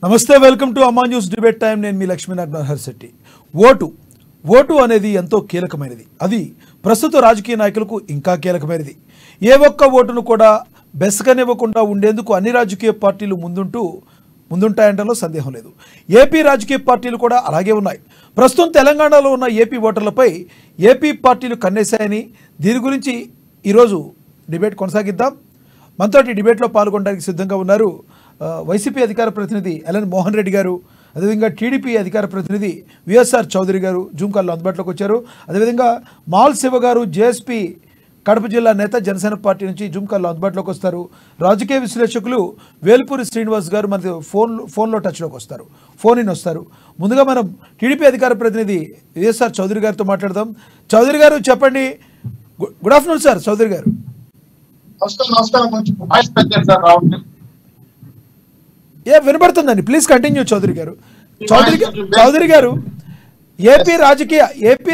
నమస్తే, welcome to అమ్మా news debate time. నేను మీ లక్ష్మీనారాయణ హర్శెట్టి. ఓటు అనేది ఎంతో కీలకమైనది. అది ప్రస్తుత రాజకీయ నాయకులకు ఇంకా కీలకమైనది. ఏ ఒక్క ఓటును కూడా బెసకనివ్వకుండా ఉండేందుకు అన్ని రాజకీయ పార్టీలు ముందుంటాయంటలో సందేహం లేదు. ఏపీ రాజకీయ పార్టీలు కూడా అలాగే ఉన్నాయి. ప్రస్తుతం తెలంగాణలో ఉన్న ఏపీ ఓటర్లపై ఏపీ పార్టీలు కన్నేశాయని, దీని గురించి ఈరోజు డిబేట్ కొనసాగిద్దాం. మనతోటి డిబేట్లో పాల్గొనడానికి సిద్ధంగా ఉన్నారు వైసీపీ అధికార ప్రతినిధి ఎల్ఎన్ మోహన్ రెడ్డి గారు, అదేవిధంగా టీడీపీ అధికార ప్రతినిధి విఎస్ఆర్ చౌదరి గారు జూమ్ కాల్లో అందుబాటులోకి వచ్చారు. అదేవిధంగా మాల్ శివ గారు జేఎస్పీ కడప జిల్లా నేత, జనసేన పార్టీ నుంచి జూమ్ కాల్లో అందుబాటులోకి వస్తారు. రాజకీయ విశ్లేషకులు వేల్పూరి శ్రీనివాస్ గారు మన ఫోన్లో టచ్లోకి వస్తారు, ఫోన్ ఇన్ వస్తారు. ముందుగా మనం టీడీపీ అధికార ప్రతినిధి విఎస్ఆర్ చౌదరి గారితో మాట్లాడదాం. చౌదరి గారు చెప్పండి. గుడ్ ఆఫ్టర్నూన్ సార్ చౌదరి గారు. వినబడుతుందండి, ప్లీజ్ కంటిన్యూ చౌదరి గారు. చౌదరి గారు, ఏపీ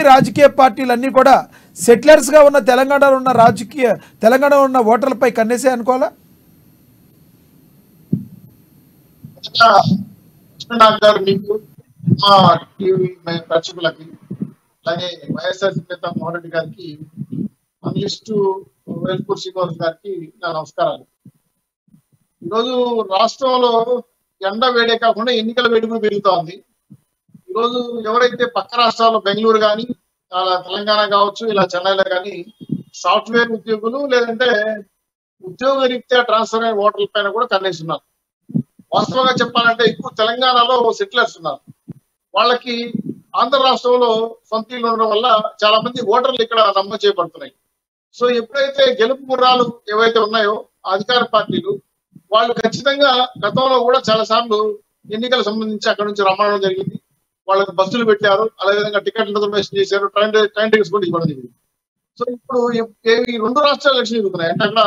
రాజకీయ పార్టీలన్నీ కూడా సెటిలర్స్ గా ఉన్న తెలంగాణలో ఉన్న ఓటర్లపై కన్నేసే అనుకోవాలా? అలాగే వైఎస్ఆర్ మోహన్ రెడ్డి గారికి, అనలిస్టు వేల్పూర్ శ్రీనివాస్ గారికి నా నమస్కారాలు. ఈరోజు రాష్ట్రంలో ఎండ వేడే కాకుండా ఎన్నికల వేడి కూడా పెరుగుతోంది. ఈరోజు ఎవరైతే పక్క రాష్ట్రాల్లో బెంగళూరు కానీ, తెలంగాణ కావచ్చు, ఇలా చెన్నైలో కానీ సాఫ్ట్వేర్ ఉద్యోగులు లేదంటే ఉద్యోగ రీత్యా ట్రాన్స్ఫర్ అయిన ఓటర్ల పైన కూడా కన్నేస్తున్నారు. వాస్తవంగా చెప్పాలంటే ఎక్కువ తెలంగాణలో సెటిలర్స్ ఉన్నారు. వాళ్ళకి ఆంధ్ర రాష్ట్రంలో సొంత ఇల్లు ఉండడం వల్ల చాలా మంది ఓటర్లు ఇక్కడ నమోదు చేయబడుతున్నాయి. సో ఎప్పుడైతే గెలుపు గుర్రాలు ఏవైతే ఉన్నాయో అధికార పార్టీలు, వాళ్ళు ఖచ్చితంగా గతంలో కూడా చాలా సార్లు ఎన్నికలకు సంబంధించి అక్కడ నుంచి రమ్మడం జరిగింది. వాళ్ళకి బస్సులు పెట్టారు, అదేవిధంగా టికెట్ రిజర్వేషన్ చేశారు, ట్రైన్ టికెట్స్ కూడా ఇవ్వడం జరిగింది. సో ఇప్పుడు ఈ రెండు రాష్ట్రాల ఎలక్షన్ జరుగుతున్నాయి. అంటే అక్కడ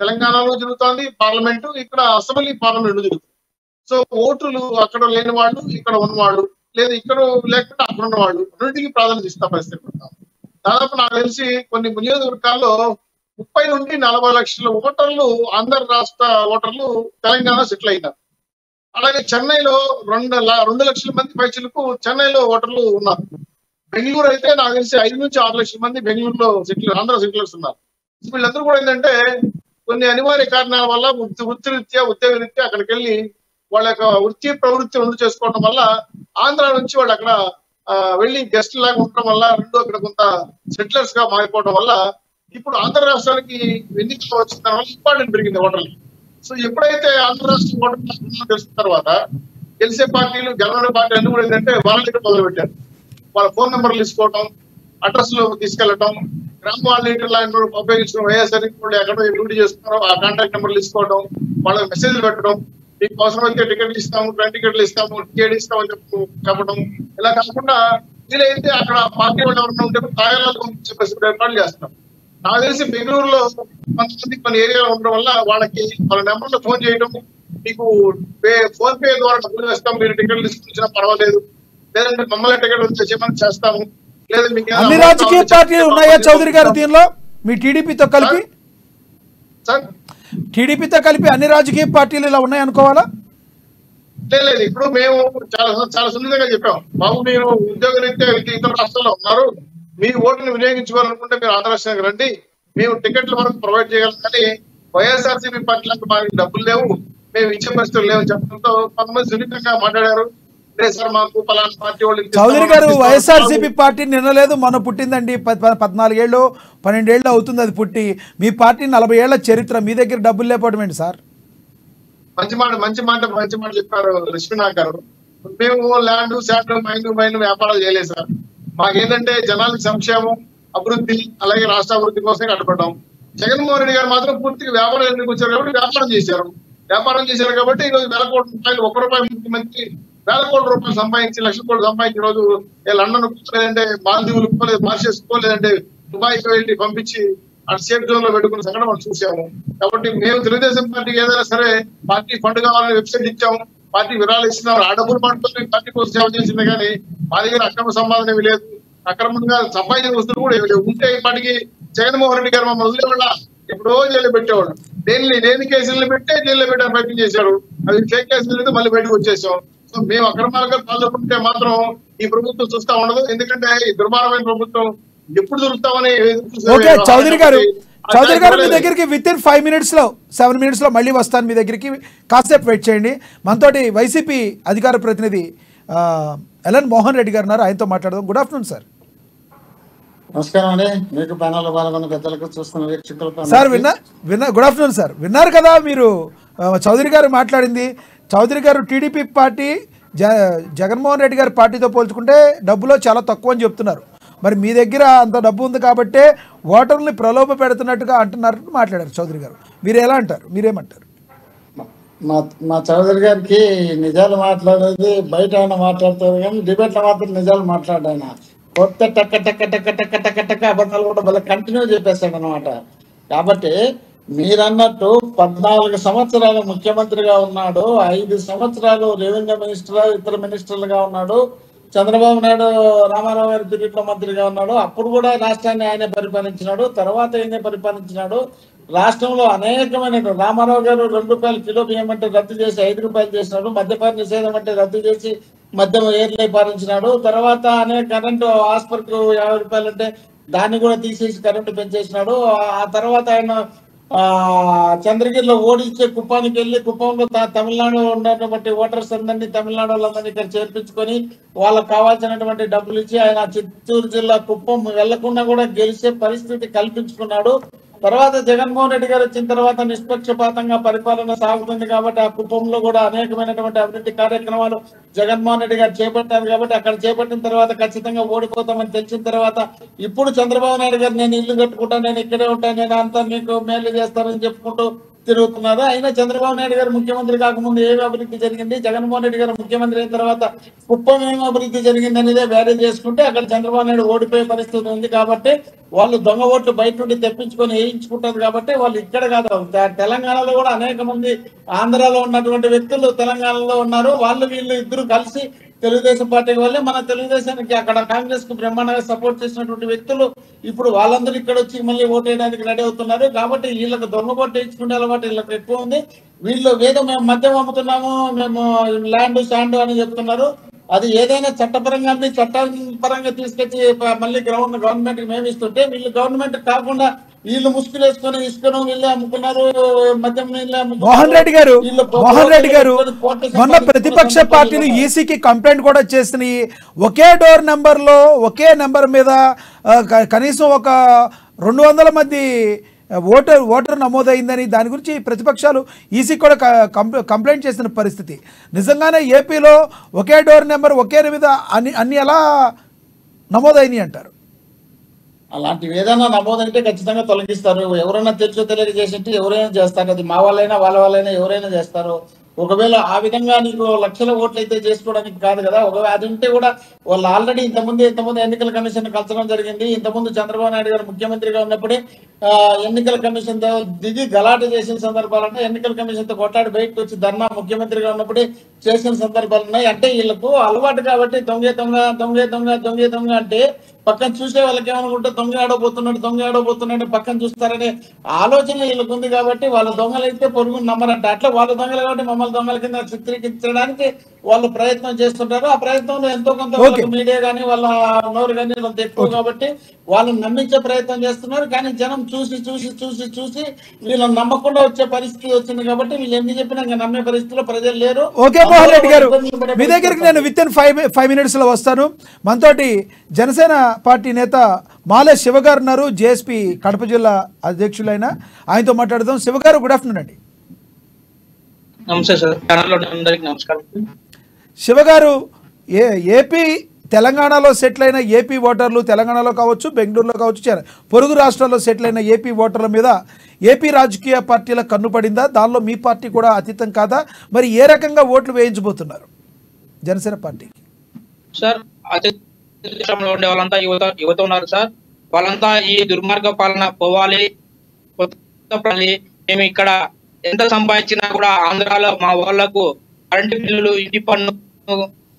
తెలంగాణలో జరుగుతుంది పార్లమెంటు, ఇక్కడ అసెంబ్లీ పార్లమెంట్ జరుగుతుంది. సో ఓటులు అక్కడ లేని వాళ్ళు, ఇక్కడ ఉన్నవాళ్ళు, లేదా ఇక్కడ లేకుండా అక్కడ ఉన్న వాళ్ళు రెండింటికి ప్రాధాన్యత ఇస్తా పరిస్థితి. దాదాపు నాకు తెలిసి కొన్ని నియోజకవర్గాల్లో 30 నుండి 40 లక్షల ఓటర్లు, ఆంధ్ర రాష్ట్ర ఓటర్లు తెలంగాణ సెటిల్ అయినారు. అలాగే చెన్నైలో 2 లక్షల మంది పైచులకు చెన్నైలో ఓటర్లు ఉన్నారు. బెంగళూరు అయితే నాకు తెలిసి 5 నుంచి 6 లక్షల మంది బెంగళూరులో ఆంధ్ర సెటిలర్స్ ఉన్నారు. వీళ్ళందరూ కూడా ఏంటంటే కొన్ని అనివార్య కారణాల వల్ల ఉద్యోగ రీత్యా అక్కడికి వెళ్ళి వాళ్ళ యొక్క వృత్తి ప్రవృత్తి రెండు చేసుకోవడం వల్ల ఆంధ్ర నుంచి వాళ్ళు అక్కడ వెళ్ళి గెస్ట్ లాగా ఉండటం వల్ల అక్కడ కొంత సెటిలర్స్ గా మారిపోవడం వల్ల ఇప్పుడు ఆంధ్ర రాష్ట్రానికి ఎన్నికలు వచ్చిన తర్వాత ఇంపార్టెంట్ పెరిగింది ఓటర్లు. సో ఎప్పుడైతే ఆంధ్ర రాష్ట్ర ఓటర్లు తెలిసిన తర్వాత గెలిచే పార్టీలు, గెలవని పార్టీ అన్ని కూడా ఏంటంటే వాలంటీర్ మొదలు పెట్టారు. వాళ్ళ ఫోన్ నెంబర్లు తీసుకోవటం, అడ్రస్లు తీసుకెళ్లటం, గ్రామ వాలంటీర్లు ఉపయోగించడం, వైఎస్ఆర్ ఎక్కడ డ్యూటీ చేస్తున్నారో ఆ కాంటాక్ట్ నెంబర్లు తీసుకోవడం, వాళ్ళకి మెసేజ్లు పెట్టడం, మీకు అవసరమైతే టికెట్లు ఇస్తాము, ట్రైన్ టికెట్లు ఇస్తాము, టికెట్ ఇస్తామని చెప్పడం. ఇలా కాకుండా వీలైతే అక్కడ పార్టీ వాళ్ళు ఎవరైనా ఉంటే కార్యాలయాలు పంపించే ఏర్పాట్లు చేస్తున్నాం. నాకు తెలిసి బెంగళూరులో కొంతమంది కొన్ని ఏరియాలో ఉండడం వల్ల వాళ్ళకి వాళ్ళ నెంబర్లో ఫోన్ చేయడం, మీకు ఫోన్ పే ద్వారా డబ్బులు వేస్తాం, మీరు టికెట్లు తీసుకొచ్చినా పర్వాలేదు, లేదంటే మమ్మల్ని టికెట్ వచ్చేమని చేస్తాము, లేదా మీకు అన్ని రాజకీయ పార్టీలు ఉన్నాయా చౌదరి గారు దీనిలో? మీ టీడీపీతో కలిపి అన్ని రాజకీయ పార్టీలు ఇలా ఉన్నాయి అనుకోవాలా? లేదు, ఇప్పుడు మేము చాలా సున్నితంగా చెప్పాం, బాబు మీరు ఉద్యోగ రీత్యా ఇతర రాష్ట్రాల్లో ఉన్నారు, మీ ఓటుని వినియోగించుకోవాలనుకుంటే మీరు ఆంధ్ర రాష్ట్రానికి రండి, మేము టికెట్ల వరకు ప్రొవైడ్ చేయగలం, కానీ వైఎస్ఆర్సీపీ పార్టీలకు మాకు డబ్బులు లేవు, మేము ఇచ్చే పరిస్థితులు లేవని చెప్పడంతో కొంతమంది సున్నితంగా మాట్లాడారు. లేదు సార్, మాకు పలానా పార్టీ వాళ్ళు. చౌదరి గారు, వైఎస్ఆర్సీపీ పార్టీ నిన్న లేదు మొన్న పుట్టిందండి. 14 ఏళ్ళు 12 ఏళ్ళు అవుతుంది అది పుట్టి. మీ పార్టీ 40 ఏళ్ల చరిత్ర, మీ దగ్గర డబ్బులు లేకపోవడం ఏంటి సార్? మంచి మాట చెప్పారు లక్ష్మీనాథ్ గారు. మేము ల్యాండ్, శాండ్, మైన్ వ్యాపారాలు చేయలేదు సార్. మాకేంటంటే జనాలకు సంక్షేమం, అభివృద్ధి, అలాగే రాష్ట్ర అభివృద్ధి కోసమే కట్టబడ్డాం. జగన్మోహన్ రెడ్డి గారు మాత్రం పూర్తిగా వ్యాపారం ఎందుకు వచ్చారు కాబట్టి వ్యాపారం చేశారు కాబట్టి ఈరోజు 1,000 కోట్ల రూపాయలు, 1 రూపాయి ముఖ్యమంత్రి 1,000 కోట్ల రూపాయలు సంపాదించి, 1,00,000 కోట్లు సంపాదించి ఈరోజు లండన్ లేదంటే మాల్దీవులకు, మారిషస్కో లేదంటే దుబాయ్కి వెళ్ళి పంపించి అటు సేఫ్ జోన్ లో పెట్టుకున్న సంఘటన మనం చూసాము. కాబట్టి మేము తెలుగుదేశం పార్టీకి ఏదైనా సరే పార్టీ ఫండ్ కావాలని వెబ్సైట్ ఇచ్చాము, పార్టీ విరాళాలు ఇస్తున్నారు, ఆ డబ్బులు పట్టుకొని పార్టీ కోసం సేవ చేసింది. కానీ మా దగ్గర అక్రమ సంపాదన ఏమి లేదు, అక్రమంగా సంపాదించిన వస్తువులు కూడా ఉంటే ఇప్పటికి జగన్మోహన్ రెడ్డి గారు మమ్మల్ని వదిలేవాళ్ళ ఎప్పుడో జైలు పెట్టేవాళ్ళు. లేని కేసులను పెట్టే జైల్లో పెట్టే ప్రయత్నం చేశారు. అవి ఫేక్ కేసులు అయితే మళ్ళీ బయటకు వచ్చేసాం. సో మేము అక్రమాలుగా పాల్గొంటే మాత్రం ఈ ప్రభుత్వం చూస్తా ఉండదు. ఎందుకంటే ఈ దుర్మార్గమైన ప్రభుత్వం ఎప్పుడు దొరుకుతామని ఓకే చౌదరి గారు మీ దగ్గరికి విత్ ఇన్ 7 minutes లో మళ్ళీ వస్తాను మీ దగ్గరికి. కాసేపు వెయిట్ చేయండి. మనతోటి వైసీపీ అధికార ప్రతినిధి ఎల్ఎన్ మోహన్ రెడ్డి గారు ఉన్నారు, ఆయనతో మాట్లాడదాం. Good afternoon sir. నమస్కారం అండి. మీకు ప్యానల్ పాల్గొన్న పెద్దలకు చూస్తున్న వీక్షకులకు సార్ గుడ్ ఆఫ్టర్నూన్ సార్. విన్నారు కదా మీరు చౌదరి గారు మాట్లాడింది. చౌదరి గారు టీడీపీ పార్టీ జగన్మోహన్ రెడ్డి గారి పార్టీతో పోల్చుకుంటే డబ్బులో చాలా తక్కువ అని చెప్తున్నారు. మరి మీ దగ్గర అంత డబ్బు ఉంది కాబట్టే ఓటర్ని ప్రలోభ పెడుతున్నట్టుగా అంటున్నారని మాట్లాడారు చౌదరి గారు. మీరు ఎలా అంటారు, మీరేమంటారు? మా చౌదరి గారికి నిజాలు మాట్లాడేది బయట ఆయన మాట్లాడతారు కానీ డిబేట్లో మాత్రం నిజాలు మాట్లాడాయన. కొత్త టక్క టక్క టక్క టక్క టక్క టక్క అబద్ధాలు కూడా భలే కంటిన్యూ చెప్పేస్తాడు అనమాట. కాబట్టి మీరన్నట్టు 14 సంవత్సరాలు ముఖ్యమంత్రిగా ఉన్నాడు, 5 సంవత్సరాలు రెవెన్యూ మినిస్టర్ ఇతర మినిస్టర్లుగా ఉన్నాడు, చంద్రబాబు నాయుడు రామారావు గారి పీరియడ్లో మంత్రిగా ఉన్నాడు. అప్పుడు కూడా రాష్ట్రాన్ని ఆయనే పరిపాలించినాడు, తర్వాత ఆయనే పరిపాలించినాడు. రాష్ట్రంలో అనేకమైన రామారావు గారు 2 రూపాయలు కిలో బియ్యం అంటే రద్దు చేసి 5 రూపాయలు చేసినాడు. మద్యపాన నిషేధం అంటే రద్దు చేసి మద్యం ఏర్లై పాలించినాడు. తర్వాత అనేక కరెంటు హాస్పిటల్ 50 రూపాయలు అంటే దాన్ని కూడా తీసేసి కరెంటు పెంచేసినాడు. ఆ తర్వాత ఆయన చంద్రగిరిలో ఓడించే కుప్పానికి వెళ్ళి కుప్పంలో తమిళనాడు ఉన్నటువంటి ఓటర్స్ అందరినీ తమిళనాడు వాళ్ళందరినీ ఇక్కడ చేర్పించుకొని వాళ్ళకు కావాల్సినటువంటి డబ్బులు ఇచ్చి ఆయన చిత్తూరు జిల్లా కుప్పం వెళ్లకుండా కూడా గెలిచే పరిస్థితి కల్పించుకున్నాడు. తర్వాత జగన్మోహన్ రెడ్డి గారు వచ్చిన తర్వాత నిష్పక్షపాతంగా పరిపాలన సాగుతుంది కాబట్టి ఆ కుప్పంలో కూడా అనేకమైనటువంటి అభివృద్ధి కార్యక్రమాలు జగన్మోహన్ రెడ్డి గారు చేపట్టారు. కాబట్టి అక్కడ చేపట్టిన తర్వాత ఖచ్చితంగా ఓడిపోతామని తెలిసిన తర్వాత ఇప్పుడు చంద్రబాబు నాయుడు గారు నేను ఇల్లు కట్టుకుంటాను, నేను ఇక్కడే ఉంటాను, నేను అంతా మీకు మేలు చేస్తానని చెప్పుకుంటూ తిరుగుతున్నారు. అయినా చంద్రబాబు నాయుడు గారు ముఖ్యమంత్రి కాకముందు ఏమి అభివృద్ధి జరిగింది, జగన్మోహన్ రెడ్డి గారు ముఖ్యమంత్రి అయిన తర్వాత కుప్పం ఏమి అభివృద్ధి జరిగింది అనేదే వేరే చేసుకుంటే అక్కడ చంద్రబాబు నాయుడు ఓడిపోయే పరిస్థితి ఉంది. కాబట్టి వాళ్ళు దొంగ ఓట్లు బయట నుండి తెప్పించుకొని వేయించుకుంటారు. కాబట్టి వాళ్ళు ఇక్కడ కాదు, తెలంగాణలో కూడా అనేక మంది ఆంధ్రాలో ఉన్నటువంటి వ్యక్తులు తెలంగాణలో ఉన్నారు. వాళ్ళు వీళ్ళు ఇద్దరు కలిసి తెలుగుదేశం పార్టీకి వెళ్ళి మన తెలుగుదేశానికి అక్కడ కాంగ్రెస్ కు బ్రహ్మాండంగా సపోర్ట్ చేసినటువంటి వ్యక్తులు ఇప్పుడు వాళ్ళందరూ ఇక్కడ వచ్చి మళ్ళీ ఓటు వేయడానికి రెడీ అవుతున్నారు. కాబట్టి వీళ్ళకి దొంగ ఓటు వేయించుకునే అలవాటు వీళ్ళకి ఎక్కువ ఉంది. వీళ్ళు ఏదో మేము మద్యం అమ్ముతున్నాము, మేము ల్యాండ్ శాండ్ అని చెప్తున్నారు. అది ఏదైనా చట్టపరంగా చట్టపరంగా తీసుకొచ్చి మళ్ళీ గవర్నమెంట్ మేము ఇస్తుంటే వీళ్ళు గవర్నమెంట్ కాకుండా వీళ్ళు ముసుగులు వేసుకొని ఇసుకను వీళ్ళే అమ్ముకున్నారు, మద్యం మోహన్ రెడ్డి గారు మొన్న ప్రతిపక్ష పార్టీలు ఈసీకి కంప్లైంట్ కూడా చేసినాయి. ఒకే డోర్ నెంబర్లో ఒకే నెంబర్ మీద కనీసం ఒక 200 మంది ఓటర్ నమోదైందని దాని గురించి ప్రతిపక్షాలు ఈసీ కూడా కంప్లైంట్ చేసిన పరిస్థితి. నిజంగానే ఏపీలో ఒకే డోర్ నెంబర్ ఒకే మీద అన్ని ఎలా నమోదైనాయి అంటారు? అలాంటివి ఏదైనా నమోదంటే ఖచ్చితంగా తొలగిస్తారు. ఎవరైనా తెలుసో తెలియక చేసింటే ఎవరైనా చేస్తారు. అది మా వాళ్ళైనా వాళ్ళ వాళ్ళైనా ఎవరైనా చేస్తారు. ఒకవేళ ఆ విధంగా నీకు లక్షల ఓట్లు అయితే చేసుకోవడానికి కాదు కదా. ఒకవేళ అది ఉంటే కూడా వాళ్ళు ఆల్రెడీ ఇంతకుముందు ఎన్నికల కమిషన్ కలచడం జరిగింది. ఇంతకుముందు చంద్రబాబు నాయుడు గారు ముఖ్యమంత్రిగా ఉన్నప్పుడే ఎన్నికల కమిషన్ దిగి గలాట చేసిన సందర్భాలున్నాయి. ఎన్నికల కమిషన్ తో కొట్లాడి బయటకు వచ్చి ధర్నా ముఖ్యమంత్రిగా ఉన్నప్పుడే చేసిన సందర్భాలు ఉన్నాయి. అంటే వీళ్ళకు అలవాటు కాబట్టి దొంగే దొంగ అంటే పక్కన చూసే వాళ్ళకి ఏమనుకుంటే దొంగ ఆడబోతున్నాడు పక్కన చూస్తారనే ఆలోచన వీళ్ళకు ఉంది. కాబట్టి వాళ్ళ దొంగలైతే పొరుగును నమ్మరంట. అట్లా వాళ్ళ దొంగలు కాబట్టి మమ్మల్ని దొంగల కింద చిత్రీకరించడానికి వాళ్ళు ప్రయత్నం చేస్తుంటారు. ఆ ప్రయత్నంలో ఎంతో కొంత మీడియా కానీ వాళ్ళ నోరు కానీ వాళ్ళకి ఎక్కువ కాబట్టి వాళ్ళు నమ్మించే ప్రయత్నం చేస్తున్నారు. కానీ జనం చూసి వీళ్ళని నమ్మకుండా వచ్చే పరిస్థితి వచ్చింది. కాబట్టి వీళ్ళు ఎన్ని చెప్పినా ఇంకా నమ్మే పరిస్థితిలో ప్రజలు లేరు. ఓకే మోహన్ రెడ్డి గారు, మీ దగ్గరికి నేను విత్ ఇన్ 5 minutes లో వస్తాను. మనతోటి జనసేన పార్టీ నేత మాలే శివ గారు ఉన్నారు, జేఎస్పీ కడప జిల్లా అధ్యక్షులైన, ఆయనతో మాట్లాడదాం. శివ గారు గుడ్ ఆఫ్టర్నూన్ అండి. నమస్తే సార్, అందరికీ నమస్కారం. శివ గారు, ఏపీ తెలంగాణలో సెటిల్ అయిన ఏపీ ఓటర్లు, తెలంగాణలో కావచ్చు బెంగళూరులో కావచ్చు పొరుగు రాష్ట్రాల్లో సెటిల్ అయిన ఏపీ ఓటర్ల మీద ఏపీ రాజకీయ పార్టీల కన్ను పడిందా? దానిలో మీ పార్టీ కూడా అతీతం కాదా? మరి ఏ రకంగా ఓట్లు వేయించబోతున్నారు జనసేన పార్టీకి? సార్, దేశంలో ఉండే వాళ్ళంతా యువత ఉన్నారు సార్. వాళ్ళంతా ఈ దుర్మార్గ పాలన పోవాలి, మేము ఇక్కడ ఎంత సంపాదించినా కూడా ఆంధ్రాలో మా వాళ్లకు కరెంటు బిల్లులు, ఇంటి పన్ను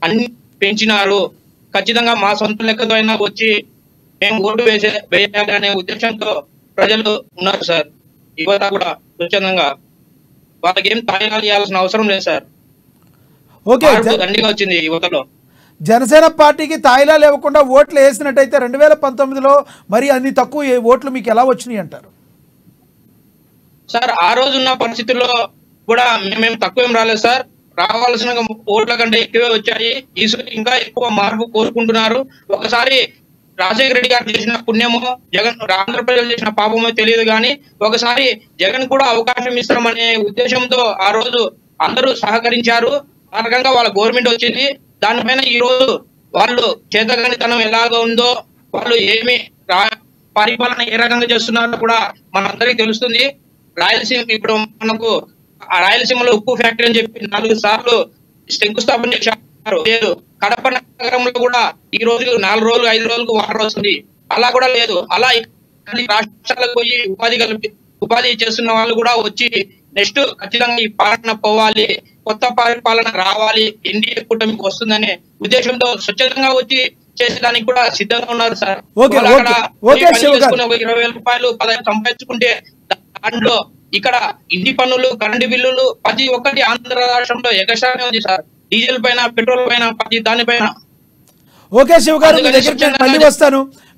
అన్ని పెంచినారు. ఖచ్చితంగా మా సొంత లెక్కతో అయినా వచ్చి మేము ఓటు వేయాలి అనే ఉద్దేశంతో ప్రజలు ఉన్నారు సార్. యువత కూడా స్వచ్ఛందంగా వాళ్ళకి ఏం తాయిలాలు ఇవ్వాల్సిన అవసరం లేదు సార్. ఓకే, దండిగా వచ్చింది యువతలో. జనసేన పార్టీకి తాయిలాలు ఇవ్వకుండా ఓట్లు వేసినట్టయితే 2019లో మరి అన్ని తక్కువ ఓట్లు మీకు ఎలా వచ్చినాయి అంటారు? సార్ ఆ రోజు ఉన్న పరిస్థితుల్లో కూడా మేమేం తక్కువేం రాలేదు సార్. రావాల్సిన ఓట్ల కంటే ఎక్కువే వచ్చాయి. ఇంకా ఎక్కువ మార్పు కోరుకుంటున్నారు. ఒకసారి రాజశేఖర రెడ్డి గారు చేసిన పుణ్యమో జగన్ ఆంధ్ర ప్రజలు చేసిన పాపమో తెలియదు కానీ ఒకసారి జగన్ కూడా అవకాశం ఇస్తామనే ఉద్దేశంతో ఆ రోజు అందరూ సహకరించారు. ఆ రకంగా వాళ్ళ గవర్నమెంట్ వచ్చింది. దానిపైన ఈ రోజు వాళ్ళు చేతగానితనం ఎలాగ ఉందో, వాళ్ళు ఏమి పరిపాలన ఏ రకంగా చేస్తున్నారో కూడా మనందరికీ తెలుస్తుంది. రాయలసీమ ఇప్పుడు మనకు ఆ రాయలసీమలో ఉప్పు ఫ్యాక్టరీ అని చెప్పి 4 సార్లు శంకుస్థాపన చేశారు. లేదు, కడప నగరంలో కూడా ఈ రోజు 4 రోజులు 5 రోజులకు వాటర్ వస్తుంది. అలా కూడా లేదు. అలా రాష్ట్రాలకు పోయి ఉపాధి చేస్తున్న వాళ్ళు కూడా వచ్చి నెక్స్ట్ ఖచ్చితంగా ఈ పాలన పోవాలి, కొత్త పరిపాలన రావాలి, ఎన్డీఏ కూటమికి వస్తుందనే ఉద్దేశంతో స్వచ్ఛందంగా వచ్చి చేసేదానికి కూడా సిద్ధంగా ఉన్నారు సార్. అక్కడ 20,000 రూపాయలు 10 సంపాదించుకుంటే దాంట్లో ఇక్కడ ఇంటి పన్నులు, కరెంటు బిల్లులు ప్రతి ఒక్కటి ఆంధ్ర రాష్ట్రంలో ఎగస్ట్రానే ఉంది సార్. డీజిల్ పైన, పెట్రోల్ పైన, ప్రతి దానిపైన. ఓకే శివ గారు,